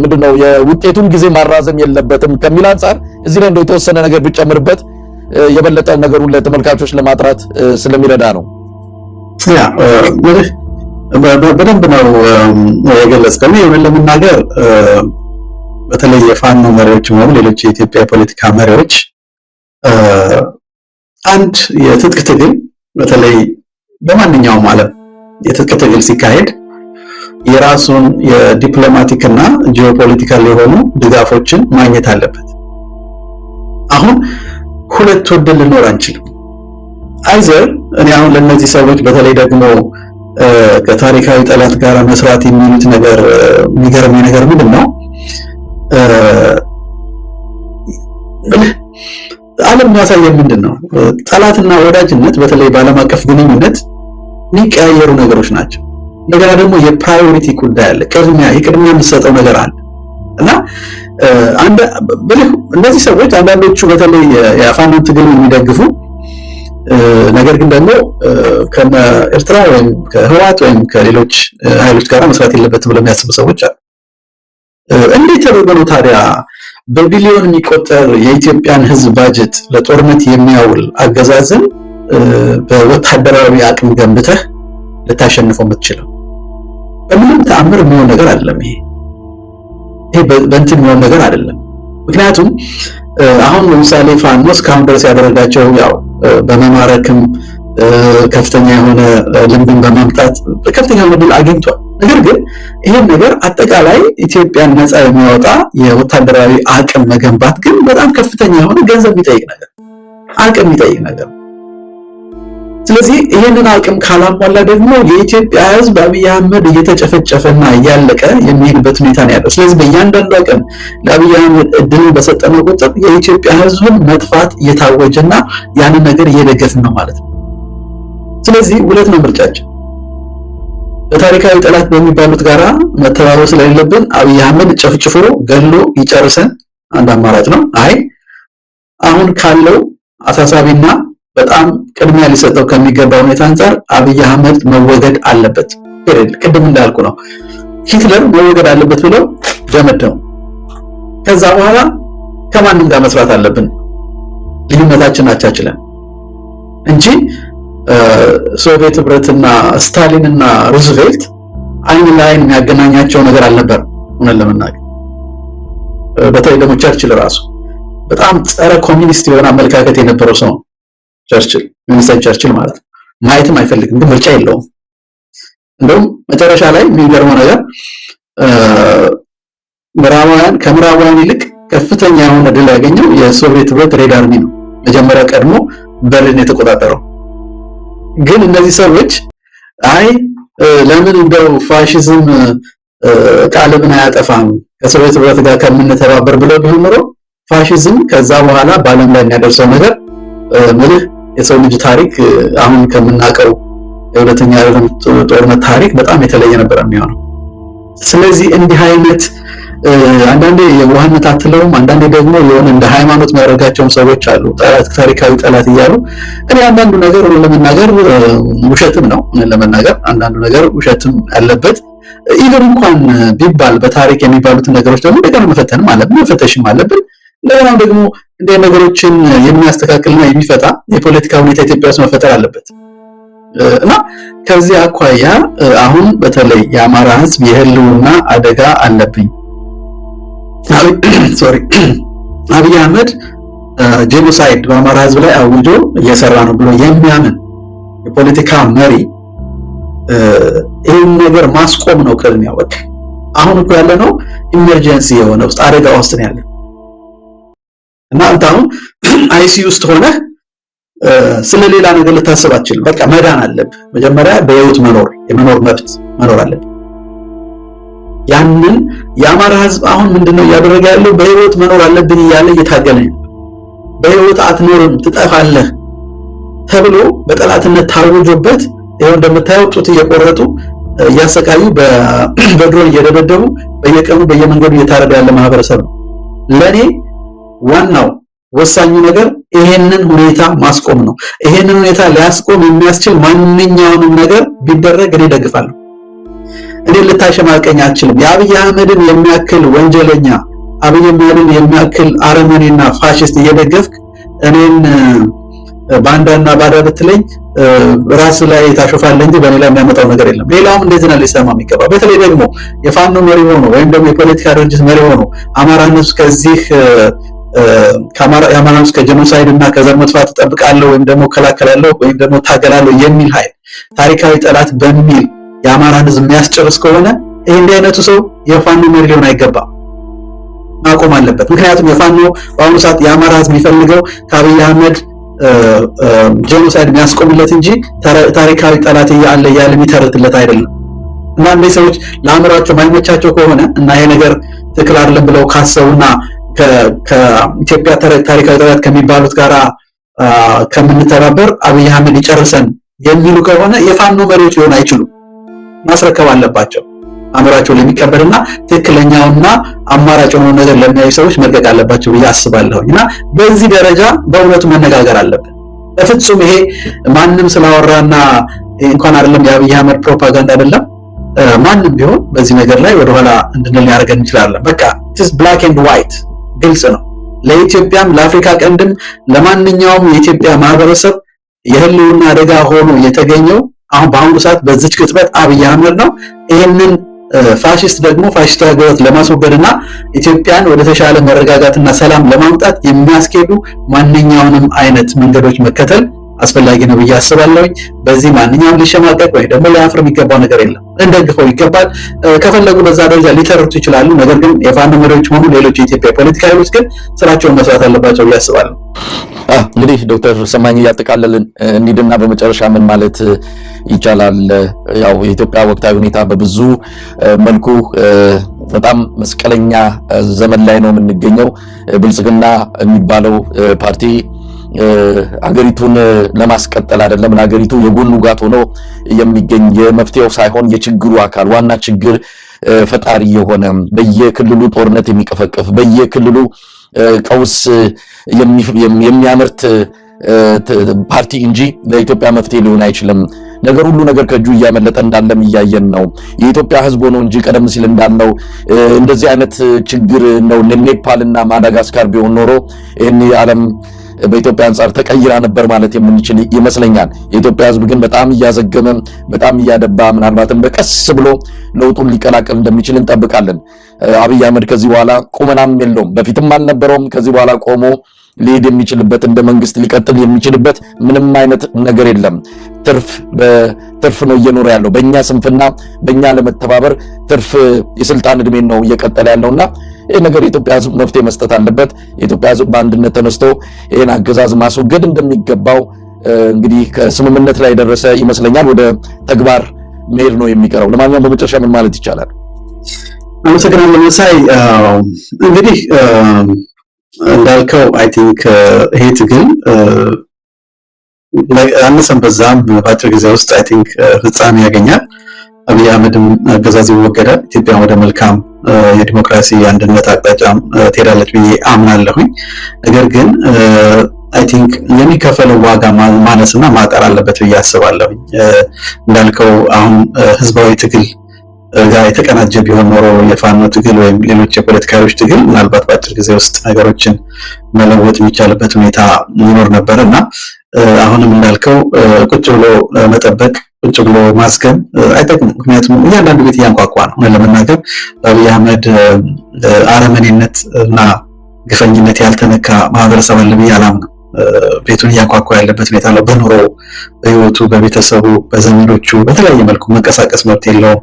ምንድነው የውጤቱን ጊዜ ማራዘም የለበትም ከሚል አንጻር እዚህ ላይ እንደው የተወሰነ ነገር ብጨምርበት የበለጠ ነገሩን ለተመልካቾች ለማጥራት ስለሚረዳ ነው። ያ በደንብ ነው የገለጽከው። ይሄን ለመናገር በተለይ የፋኖ መሪዎች ማለት ሌሎች የኢትዮጵያ ፖለቲካ መሪዎች አንድ የትጥቅ ትግል በተለይ በማንኛውም ዓለም የትጥቅ ትግል ሲካሄድ የራሱን የዲፕሎማቲክ እና ጂኦፖለቲካል የሆኑ ድጋፎችን ማግኘት አለበት። አሁን ሁለት ወደን ልኖር አንችልም። አይዘር እኔ አሁን ለነዚህ ሰዎች በተለይ ደግሞ ከታሪካዊ ጠላት ጋር መስራት የሚሉት ነገር የሚገርመኝ ነገር ምንድነው? ዓለም የሚያሳየው ምንድነው? ጠላትና ወዳጅነት በተለይ በዓለም አቀፍ ግንኙነት የሚቀያየሩ ነገሮች ናቸው። እንደገና ደግሞ የፕራዮሪቲ ጉዳይ አለ። ቅድሚያ የሚሰጠው ነገር አለ እና እነዚህ ሰዎች አንዳንዶቹ በተለይ የፋኖን ትግል የሚደግፉ ነገር ግን ደግሞ ከኤርትራ ወይም ከህወሓት ወይም ከሌሎች ኃይሎች ጋር መስራት የለበትም ብለው የሚያስቡ ሰዎች አሉ። እንዴት ተደርጎ ነው ታዲያ በቢሊዮን የሚቆጠር የኢትዮጵያን ህዝብ ባጀት ለጦርነት የሚያውል አገዛዝን በወታደራዊ አቅም ገንብተህ ልታሸንፈው የምትችለው? በምንም ተአምር የሚሆን ነገር አይደለም። ይሄ በእንትን የሚሆን ነገር አይደለም። ምክንያቱም አሁን ለምሳሌ ፋኖ እስካሁን ድረስ ያደረጋቸው ያው በመማረክም ከፍተኛ የሆነ ልምድን በማምጣት ከፍተኛ ድል አግኝቷል። ነገር ግን ይሄን ነገር አጠቃላይ ኢትዮጵያን ነፃ የሚያወጣ የወታደራዊ አቅም መገንባት ግን በጣም ከፍተኛ የሆነ ገንዘብ የሚጠይቅ ነገር፣ አቅም የሚጠይቅ ነገር። ስለዚህ ይሄንን አቅም ካላሟላ ደግሞ የኢትዮጵያ ህዝብ አብይ አህመድ እየተጨፈጨፈና እያለቀ የሚሄድበት ሁኔታ ነው ያለው። ስለዚህ በእያንዳንዱ አቅም ለአብይ አህመድ እድልን በሰጠነው ቁጥር የኢትዮጵያ ህዝብን መጥፋት እየታወጀና ያንን ነገር እየደገፍን ነው ማለት ነው። ስለዚህ ሁለት ነው ምርጫችን። በታሪካዊ ጠላት በሚባሉት ጋራ መተባበር ስለሌለብን አብይ አህመድ ጨፍጭፎ ገሎ ይጨርሰን አንድ አማራጭ ነው። አይ አሁን ካለው አሳሳቢና በጣም ቅድሚያ ሊሰጠው ከሚገባ ሁኔታ አንፃር አብይ አህመድ መወገድ አለበት። ቅድም እንዳልኩ ነው ሂትለር መወገድ አለበት ብለው ደመደሙ። ከዛ በኋላ ከማንም ጋር መስራት አለብን ልዩነታችን አቻችለን እንጂ ሶቪየት ህብረትና ስታሊንና ሩዝቬልት አይን ለአይን የሚያገናኛቸው ነገር አልነበረም። እውነት ለመናገር በተለይ ደግሞ ቸርችል ራሱ በጣም ጸረ ኮሚኒስት የሆነ አመለካከት የነበረው ሰው ቸርችል፣ ዊንስተን ቸርችል ማለት ነው። ማየትም አይፈልግም፣ ግን ምርጫ የለውም። እንደውም መጨረሻ ላይ የሚገርመው ነገር ከምዕራባውያን ይልቅ ከፍተኛ የሆነ ድል ያገኘው የሶቪየት ህብረት ሬድ አርሚ ነው። መጀመሪያ ቀድሞ በርሊን የተቆጣጠረው። ግን እነዚህ ሰዎች አይ ለምን እንደው ፋሺዝም ቃልብን አያጠፋም ከሶቪየት ህብረት ጋር ከምንተባበር ብለው ቢሆን ኖሮ ፋሺዝም ከዛ በኋላ በዓለም ላይ የሚያደርሰው ነገር ምልህ የሰው ልጅ ታሪክ አሁን ከምናውቀው የሁለተኛ ዓለም ጦርነት ታሪክ በጣም የተለየ ነበር የሚሆነው። ስለዚህ እንዲህ አይነት አንዳንዴ የዋህነት አትለውም፣ አንዳንዴ ደግሞ የሆነ እንደ ሃይማኖት የሚያደርጋቸውም ሰዎች አሉ፣ ታሪካዊ ጠላት እያሉ። እኔ አንዳንዱ ነገር ለመናገር ውሸትም ነው ለመናገር አንዳንዱ ነገር ውሸትም ያለበት ኢቨን እንኳን ቢባል በታሪክ የሚባሉትን ነገሮች ደግሞ እንደገና መፈተንም አለብን፣ መፈተሽም አለብን። እንደገና ደግሞ እንደ ነገሮችን የሚያስተካክልና የሚፈታ የፖለቲካ ሁኔታ ኢትዮጵያ ውስጥ መፈጠር አለበት እና ከዚህ አኳያ አሁን በተለይ የአማራ ህዝብ የህልውና አደጋ አለብኝ አብይ አህመድ ጄኖሳይድ በአማራ ህዝብ ላይ አውጆ እየሰራ ነው ብሎ የሚያምን የፖለቲካ መሪ ይህን ነገር ማስቆም ነው ቅድሚያው። በቃ አሁን እኮ ያለነው ኢመርጀንሲ የሆነ ውስጥ አደጋ ውስጥ ነው ያለ እና አንተ አሁን አይሲዩ ውስጥ ሆነህ ስለሌላ ነገር ልታስብ አትችልም። በቃ መዳን አለብህ። መጀመሪያ በህይወት የመኖር መብት መኖር አለብህ። ያንን የአማራ ህዝብ አሁን ምንድነው እያደረገ ያለው? በህይወት መኖር አለብን እያለ እየታገለ ነው። በህይወት አትኖርም ትጠፋለህ ተብሎ በጠላትነት ታውጆበት ይሄው እንደምታየው ጡት እየቆረጡ እያሰቃዩ በድሮን እየደበደቡ በየቀኑ በየመንገዱ እየታረደ ያለ ማህበረሰብ ነው። ለኔ ዋናው ወሳኙ ነገር ይሄንን ሁኔታ ማስቆም ነው። ይሄንን ሁኔታ ሊያስቆም የሚያስችል ማንኛውንም ነገር ቢደረግ እኔ ደግፋለሁ። እኔ ልታሸማቀኝ አትችልም። የአብይ አህመድን የሚያክል ወንጀለኛ አብይ አህመድን የሚያክል አረመኔና ፋሽስት እየደገፍክ እኔን ባንዳና ባዳ ብትለኝ ራስ ላይ ታሾፋለህ እንጂ በእኔ ላይ የሚያመጣው ነገር የለም። ሌላውም እንደዚህ ነው ሊሰማ የሚገባ። በተለይ ደግሞ የፋኖ መሪ ሆኖ ወይም ደግሞ የፖለቲካ ድርጅት መሪ ሆኖ አማራነት ከዚህ የአማራ ህዝብ ከጄኖሳይድ እና ከዘር መጥፋት እጠብቃለሁ ወይም ደግሞ እከላከላለሁ ወይም ደግሞ ታገላለሁ የሚል ኃይል ታሪካዊ ጠላት በሚል የአማራን ህዝብ የሚያስጨርስ ከሆነ ይሄ እንዲህ አይነቱ ሰው የፋኖ መሪ ሊሆን አይገባም፣ ማቆም አለበት። ምክንያቱም የፋኖ በአሁኑ ሰዓት የአማራ ህዝብ የሚፈልገው ከአብይ አህመድ ጄኖሳይድ የሚያስቆምለት እንጂ ታሪካዊ ጠላት እያለ የሚተርትለት አይደለም። እና እነዚህ ሰዎች ለአእምሯቸው ማይመቻቸው ከሆነ እና ይሄ ነገር ትክክል አይደለም ብለው ካሰቡና ከኢትዮጵያ ታሪካዊ ጠላት ከሚባሉት ጋራ ከምንተባበር አብይ አህመድ ይጨርሰን የሚሉ ከሆነ የፋኖ መሪዎች ሊሆን አይችሉም። ማስረከብ አለባቸው። አእምሯቸው ለሚቀበልና ትክክለኛውና አማራጭ የሆነው ነገር ለሚያዩ ሰዎች መልቀቅ አለባቸው ብዬ አስባለሁ። እና በዚህ ደረጃ በእውነቱ መነጋገር አለብን። በፍጹም ይሄ ማንም ስላወራና እንኳን አይደለም የአብይ አህመድ ፕሮፓጋንዳ አይደለም፣ ማንም ቢሆን በዚህ ነገር ላይ ወደኋላ እንድንል ያደርገን እንችላለን። በቃ just black and white ግልጽ ነው። ለኢትዮጵያም ለአፍሪካ ቀንድም ለማንኛውም የኢትዮጵያ ማህበረሰብ የህልውና አደጋ ሆኖ የተገኘው አሁን በአሁኑ ሰዓት በዚች ቅጽበት አብይ አህመድ ነው። ይሄንን ፋሺስት ደግሞ ፋሺስታዊ አገዛዝ ለማስወገድና ኢትዮጵያን ወደ ተሻለ መረጋጋትና ሰላም ለማምጣት የሚያስኬዱ ማንኛውንም አይነት መንገዶች መከተል አስፈላጊ ነው ብዬ አስባለሁ። በዚህ ማንኛውም ሊሸማቀቅ ወይ ደግሞ ሊያፍር የሚገባው ነገር የለም። እንደግፈው ይገባል። ከፈለጉ በዛ ደረጃ ሊተርቱ ይችላሉ። ነገር ግን የፋኖ መሪዎች ሆኑ ሌሎች የኢትዮጵያ ፖለቲካ ኃይሎች ግን ስራቸውን መስራት አለባቸው ብዬ አስባለሁ። እንግዲህ ዶክተር ሰማኝ እያጠቃለልን እንሂድና በመጨረሻ ምን ማለት ይቻላል? ያው የኢትዮጵያ ወቅታዊ ሁኔታ በብዙ መልኩ በጣም መስቀለኛ ዘመን ላይ ነው የምንገኘው። ብልጽግና የሚባለው ፓርቲ አገሪቱን ለማስቀጠል አይደለም አገሪቱ የጎኑ ጋት ሆኖ የሚገኝ የመፍትሄው ሳይሆን የችግሩ አካል ዋና ችግር ፈጣሪ የሆነ በየክልሉ ጦርነት የሚቀፈቀፍ በየክልሉ ቀውስ የሚያመርት ፓርቲ እንጂ ለኢትዮጵያ መፍትሄ ሊሆን አይችልም። ነገር ከእጁ እያመለጠ እንዳለም እያየን ነው። የኢትዮጵያ ሕዝብ ሆኖ እንጂ ቀደም ሲል እንዳልነው እንደዚህ አይነት ችግር ነው ኔፓልና ማዳጋስካር ቢሆን ኖሮ ይሄን ዓለም በኢትዮጵያ አንፃር ተቀይራ ነበር ማለት የምንችል ይመስለኛል። የኢትዮጵያ ሕዝብ ግን በጣም እያዘገመ በጣም እያደባ ምናልባትም በቀስ ብሎ ለውጡን ሊቀላቀል እንደሚችል እንጠብቃለን። አብይ አህመድ ከዚህ በኋላ ቁመናም የለውም፣ በፊትም አልነበረውም። ከዚህ በኋላ ቆሞ ሊሄድ የሚችልበት እንደ መንግስት ሊቀጥል የሚችልበት ምንም አይነት ነገር የለም። ትርፍ ነው እየኖረ ያለው በእኛ ስንፍና፣ በእኛ ለመተባበር ትርፍ የስልጣን እድሜን ነው እየቀጠለ ያለውና ይሄ ነገር የኢትዮጵያ ህዝብ መፍትሄ መስጠት አለበት። የኢትዮጵያ ህዝብ በአንድነት ተነስቶ ይሄን አገዛዝ ማስወገድ እንደሚገባው እንግዲህ ከስምምነት ላይ ደረሰ ይመስለኛል። ወደ ተግባር መሄድ ነው የሚቀረው። ለማንኛውም በመጨረሻ ምን ማለት ይቻላል? አመሰግናለሁ መሳይ። እንግዲህ እንዳልከው አይ ቲንክ ይሄ ትግል አነሰም በዛም በአጭር ጊዜ ውስጥ አይ ቲንክ ፍጻሜ ያገኛል። አብይ አህመድም አገዛዝ ይወገዳል። ኢትዮጵያ ወደ መልካም የዲሞክራሲ አንድነት አቅጣጫ ትሄዳለች ብዬ አምናለሁኝ። ነገር ግን አይ ቲንክ የሚከፈለው ዋጋ ማነስና ማጠር አለበት ብዬ አስባለሁ። እንዳልከው አሁን ህዝባዊ ትግል ጋር የተቀናጀ ቢሆን ኖሮ የፋኖ ትግል ወይም ሌሎች የፖለቲካ ኃይሎች ትግል ምናልባት በአጭር ጊዜ ውስጥ ነገሮችን መለወጥ የሚቻልበት ሁኔታ ይኖር ነበር እና አሁንም እንዳልከው ቁጭ ብሎ መጠበቅ፣ ቁጭ ብሎ ማስገም አይጠቅምም። ምክንያቱም እያንዳንዱ ቤት እያንኳኳ ነው። ለመናገር በአብይ አህመድ አረመኔነት እና ግፈኝነት ያልተነካ ማህበረሰብ አለ ብዬ አላምንም። ቤቱን እያንኳኳ ያለበት ሁኔታ ነው። በኑሮ፣ በህይወቱ፣ በቤተሰቡ፣ በዘመዶቹ በተለያየ መልኩ መንቀሳቀስ መብት የለውም።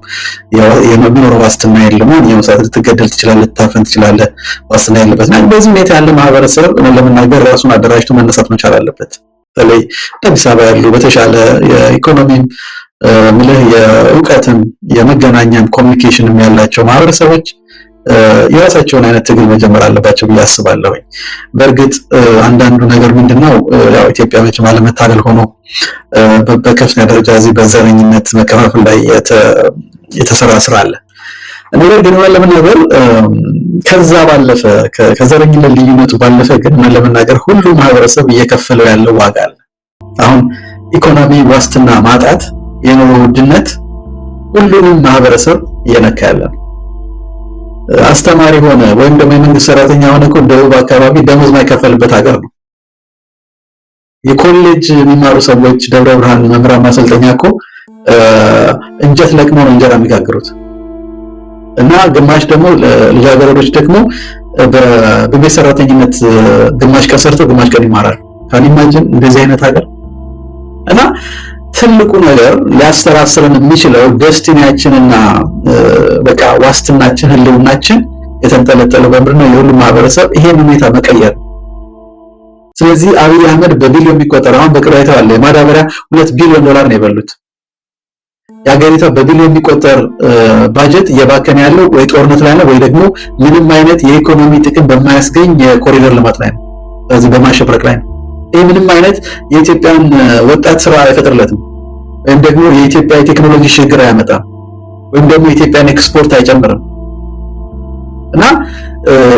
የሚኖረው ዋስትና የለውም። የመሳት ልትገደል ትችላለህ፣ ልታፈን ትችላለህ። ዋስትና የለበት። በዚህ ሁኔታ ያለ ማህበረሰብ ለመናገር ራሱን አደራጅቶ መነሳት መቻል አለበት። በተለይ አዲስ አበባ ያሉ በተሻለ የኢኮኖሚም ምልህ የእውቀትም የመገናኛም ኮሚኒኬሽንም ያላቸው ማህበረሰቦች የራሳቸውን አይነት ትግል መጀመር አለባቸው ብዬ አስባለሁ። በእርግጥ አንዳንዱ ነገር ምንድነው ያው ኢትዮጵያ መቼም አለመታደል ሆኖ በከፍተኛ ደረጃ እዚህ በዘረኝነት መከፋፈል ላይ የተሰራ ስራ አለ። ነገር ግን ለመናገር ከዛ ባለፈ ከዘረኝነት ልዩነቱ ባለፈ ግን ለመናገር ሁሉ ማህበረሰብ እየከፈለው ያለው ዋጋ አለ። አሁን ኢኮኖሚ ዋስትና ማጣት፣ የኑሮ ውድነት ሁሉንም ማህበረሰብ እየነካ ያለ ነው። አስተማሪ ሆነ ወይም ደግሞ የመንግስት ሰራተኛ ሆነ እኮ ደቡብ አካባቢ ደሞዝ ማይከፈልበት ሀገር ነው። የኮሌጅ የሚማሩ ሰዎች ደብረ ብርሃን መምህራን ማሰልጠኛ እኮ እንጨት ለቅመው ነው እንጀራ የሚጋግሩት እና ግማሽ ደግሞ ልጃገረዶች ደግሞ በቤት ሰራተኝነት ግማሽ ቀን ሰርተው ግማሽ ቀን ይማራሉ። ካን ኢማጂን እንደዚህ አይነት ሀገር እና ትልቁ ነገር ሊያስተራስረን የሚችለው ደስቲኒያችንና በቃ ዋስትናችን ህልውናችን የተንጠለጠለው በምንድን ነው? የሁሉም ማህበረሰብ ይሄን ሁኔታ መቀየር። ስለዚህ አብይ አህመድ በቢሊዮን የሚቆጠር አሁን በቅርቡ አይተዋል። የማዳበሪያ $2 ቢሊዮን ነው የበሉት። የሀገሪቷ በቢሊዮን የሚቆጠር ባጀት እየባከነ ያለው ወይ ጦርነት ላይ ነው ወይ ደግሞ ምንም አይነት የኢኮኖሚ ጥቅም በማያስገኝ የኮሪደር ልማት ላይ ነው። ስለዚህ በማሸብረቅ ላይ ነው። ይህ ምንም አይነት የኢትዮጵያን ወጣት ስራ አይፈጥርለትም፣ ወይም ደግሞ የኢትዮጵያ የቴክኖሎጂ ሽግግር አያመጣም፣ ወይም ደግሞ የኢትዮጵያን ኤክስፖርት አይጨምርም። እና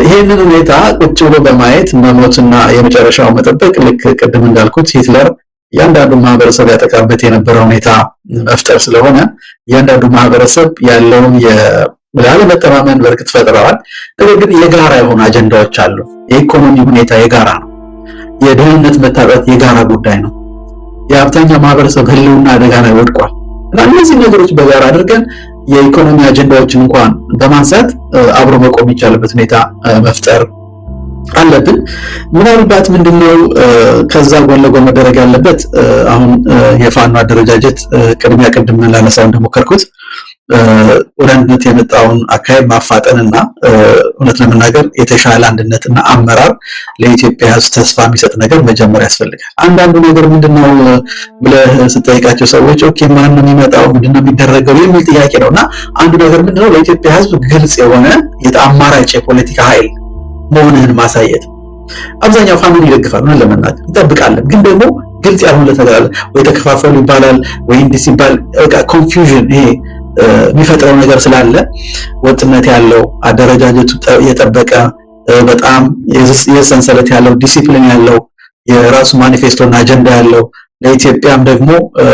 ይሄንን ሁኔታ ቁጭ ብሎ በማየት መሞትና የመጨረሻው መጠበቅ ልክ ቅድም እንዳልኩት ሂትለር እያንዳንዱ ማህበረሰብ ያጠቃበት የነበረው ሁኔታ መፍጠር ስለሆነ እያንዳንዱ ማህበረሰብ ያለውን ያለመተማመን በርግጥ ፈጥረዋል። ነገር ግን የጋራ የሆኑ አጀንዳዎች አሉ። የኢኮኖሚ ሁኔታ የጋራ ነው። የደህንነት መታጣት የጋራ ጉዳይ ነው። የአብዛኛው ማህበረሰብ ህልውና አደጋ ላይ ወድቋል እና እነዚህ ነገሮች በጋራ አድርገን የኢኮኖሚ አጀንዳዎችን እንኳን በማንሳት አብሮ መቆም ይቻልበት ሁኔታ መፍጠር አለብን። ምናልባት ምንድነው ከዛ ጎን ለጎን መደረግ ያለበት አሁን የፋኖ አደረጃጀት ቅድሚያ ቅድም ላነሳው እንደሞከርኩት ወደ አንድነት የመጣውን አካሄድ ማፋጠንና እውነት ለመናገር የተሻለ አንድነትና አመራር ለኢትዮጵያ ሕዝብ ተስፋ የሚሰጥ ነገር መጀመር ያስፈልጋል። አንዳንዱ ነገር ምንድነው ብለህ ስትጠይቃቸው ሰዎች ኦኬ ማን ነው የሚመጣው ምንድነው የሚደረገው የሚል ጥያቄ ነውና አንዱ ነገር ምንድነው ለኢትዮጵያ ሕዝብ ግልጽ የሆነ የአማራጭ የፖለቲካ ኃይል መሆንህን ማሳየት። አብዛኛው ፋኖን ይደግፋል ነው ለመናገር ይጠብቃለን፣ ግን ደግሞ ግልጽ ያልሆነ ነገር አለ ወይ ተከፋፈሉ ይባላል ወይ እንዲህ ሲባል በቃ ኮንፊውዥን ይሄ የሚፈጥረው ነገር ስላለ ወጥነት ያለው አደረጃጀቱ የጠበቀ በጣም የሰንሰለት ያለው ዲሲፕሊን ያለው የራሱ ማኒፌስቶና አጀንዳ ያለው ለኢትዮጵያም ደግሞ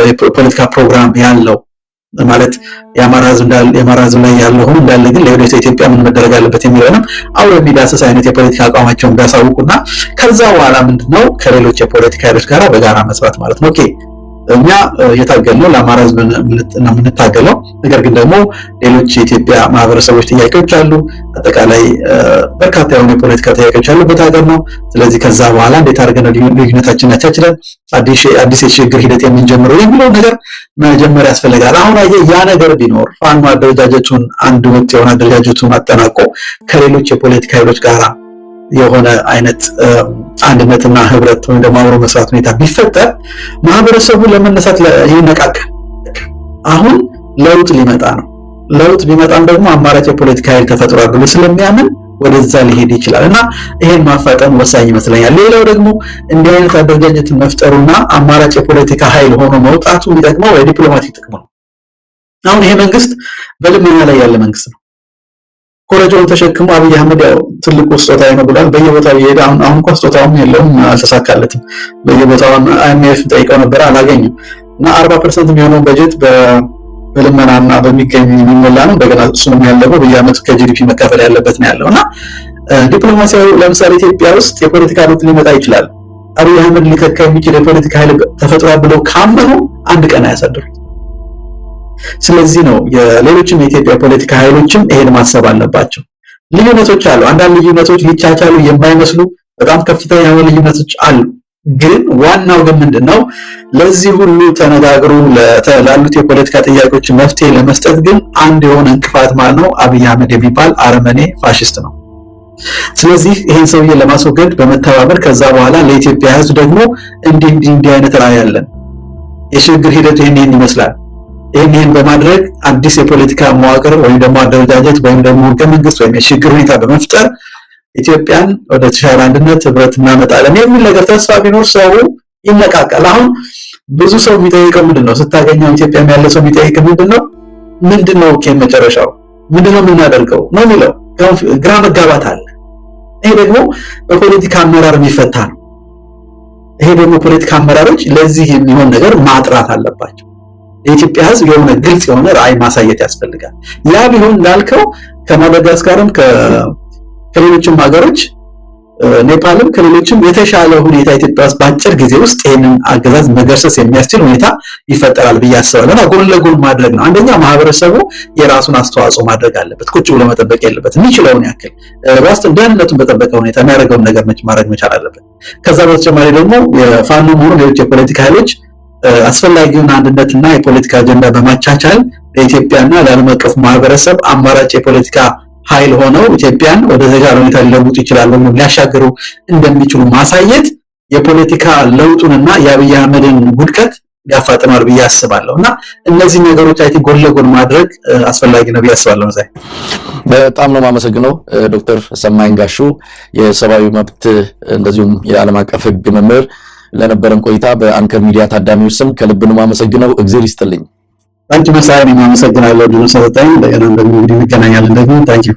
የፖለቲካ ፕሮግራም ያለው ማለት የአማራ ህዝብ ላይ ያለው ሁሉ እንዳለ ግን ለወደፊት ኢትዮጵያ ምን መደረግ አለበት የሚለውንም አውሮ የሚዳስስ አይነት የፖለቲካ አቋማቸውን ቢያሳውቁና ከዛ በኋላ ምንድነው ከሌሎች የፖለቲካ ኃይሎች ጋር በጋራ መስራት ማለት ነው። ኦኬ እኛ የታገልነው ለአማራ ህዝብ እና የምንታገለው ነገር ግን ደግሞ ሌሎች የኢትዮጵያ ማህበረሰቦች ጥያቄዎች አሉ። አጠቃላይ በርካታ የሆኑ የፖለቲካ ጥያቄዎች ያሉበት ሀገር ነው። ስለዚህ ከዛ በኋላ እንዴት አድርገን ልዩነታችንን አቻችለን አዲስ የሽግግር ሂደት የምንጀምረው የሚለው ነገር መጀመሪያ ያስፈልጋል። አሁን ያ ነገር ቢኖር ፋኖ አደረጃጀቱን አንድ ወጥ የሆነ አደረጃጀቱን አጠናቆ ከሌሎች የፖለቲካ ኃይሎች ጋር የሆነ አይነት አንድነትና ህብረት ወይም ደግሞ አብሮ መስራት ሁኔታ ቢፈጠር ማህበረሰቡ ለመነሳት ይነቃቃል። አሁን ለውጥ ሊመጣ ነው። ለውጥ ቢመጣም ደግሞ አማራጭ የፖለቲካ ኃይል ተፈጥሯል ብሎ ስለሚያምን ወደዛ ሊሄድ ይችላል እና ይሄን ማፋጠን ወሳኝ ይመስለኛል። ሌላው ደግሞ እንዲህ አይነት አደረጃጀትን መፍጠሩና አማራጭ የፖለቲካ ኃይል ሆኖ መውጣቱ የሚጠቅመው የዲፕሎማቲክ ጥቅም ነው። አሁን ይሄ መንግስት በልመና ላይ ያለ መንግስት ነው። ኮረጆውን ተሸክሞ አብይ አህመድ ያው ትልቁ ስጦታ ነው ብሏል። በየቦታው ይሄድ አሁን እንኳን ስጦታውም የለውም፣ አልተሳካለትም። በየቦታው አይኤምኤፍ ጠይቀው ነበር አላገኙም እና 40% የሚሆነው በጀት በልመናና በሚገኝ የሚሞላ ነው። እንደገና እሱንም ያለው በየዓመቱ ከጂዲፒ መካፈል ያለበት ነው ያለውና ዲፕሎማሲያዊ ለምሳሌ ኢትዮጵያ ውስጥ የፖለቲካ ለውጥ ሊመጣ ይችላል። አብይ አህመድ ሊከካ የሚችል የፖለቲካ ኃይል ተፈጥሯል ብለው ካመኑ አንድ ቀን አያሳድሩ። ስለዚህ ነው የሌሎችም የኢትዮጵያ ፖለቲካ ኃይሎችም ይሄን ማሰብ አለባቸው። ልዩነቶች አሉ። አንዳንድ ልዩነቶች ሊቻቻሉ የማይመስሉ በጣም ከፍተኛ የሆኑ ልዩነቶች አሉ። ግን ዋናው ግን ምንድነው ለዚህ ሁሉ ተነጋግሮ ላሉት የፖለቲካ ጥያቄዎች መፍትሄ ለመስጠት ግን አንድ የሆነ እንቅፋት ማለት ነው አብይ አህመድ የሚባል አረመኔ ፋሽስት ነው። ስለዚህ ይሄን ሰውዬ ለማስወገድ በመተባበር ከዛ በኋላ ለኢትዮጵያ ሕዝብ ደግሞ እንዲህ አይነት ራዕይ ያለን የሽግግር ሂደቱ ይሄን ይመስላል። ይሄን በማድረግ አዲስ የፖለቲካ መዋቅር ወይም ደግሞ አደረጃጀት ወይም ደግሞ ህገ መንግስት ወይም የሽግግር ሁኔታ በመፍጠር ኢትዮጵያን ወደ ተሻለ አንድነት ህብረት እናመጣለን የሚል ነገር ተስፋ ቢኖር ሰው ይነቃቃል። አሁን ብዙ ሰው የሚጠይቀው ምንድነው ስታገኘው ኢትዮጵያ ያለ ሰው የሚጠይቀው ምንድነው መጨረሻው ምንድነው የምናደርገው ነው የሚለው ግራ መጋባት አለ። ይሄ ደግሞ በፖለቲካ አመራር የሚፈታ ነው። ይሄ ደግሞ ፖለቲካ አመራሮች ለዚህ የሚሆን ነገር ማጥራት አለባቸው። የኢትዮጵያ ህዝብ የሆነ ግልጽ የሆነ ራዕይ ማሳየት ያስፈልጋል። ያ ቢሆን እንዳልከው ከማዳጋስካርም ከሌሎችም ሀገሮች ኔፓልም ከሌሎችም የተሻለ ሁኔታ ኢትዮጵያ ውስጥ በአጭር ጊዜ ውስጥ ይሄንን አገዛዝ መገርሰስ የሚያስችል ሁኔታ ይፈጠራል ብዬ አስባለሁ። ጎን ለጎን ማድረግ ነው። አንደኛ ማህበረሰቡ የራሱን አስተዋጽኦ ማድረግ አለበት። ቁጭ ብሎ መጠበቅ የለበትም። የሚችለውን ያክል ዋስጥ ደህንነቱን በጠበቀ ሁኔታ የሚያደርገውን ነገር ማድረግ መቻል አለበት። ከዛ በተጨማሪ ደግሞ የፋኖ ሆኖ ሌሎች የፖለቲካ ኃይሎች አስፈላጊውን አንድነትና የፖለቲካ አጀንዳ በማቻቻል ለኢትዮጵያና ለዓለም አቀፍ ማህበረሰብ አማራጭ የፖለቲካ ኃይል ሆነው ኢትዮጵያን ወደ ተሻለ ሁኔታ ሊለውጡ ይችላሉ ወይም ሊያሻገሩ እንደሚችሉ ማሳየት የፖለቲካ ለውጡንና የአብይ አህመድን ውድቀት ሊያፋጥናል ብዬ አስባለሁና እነዚህ ነገሮች ጎን ለጎን ማድረግ አስፈላጊ ነው ብዬ አስባለሁ። በጣም ነው የማመሰግነው ዶክተር ሰማኸኝ ጋሹ የሰብአዊ መብት እንደዚሁም የዓለም አቀፍ ሕግ መምህር ለነበረን ቆይታ በአንከር ሚዲያ ታዳሚዎች ስም ከልብ ነው የማመሰግነው። እግዚአብሔር ይስጥልኝ። ታንኪ መሳይ ነው የማመሰግናለሁ። ዱኑ ሰጠኝ እንደገና እንግዲህ እንገናኛለን ደግሞ ታንኪ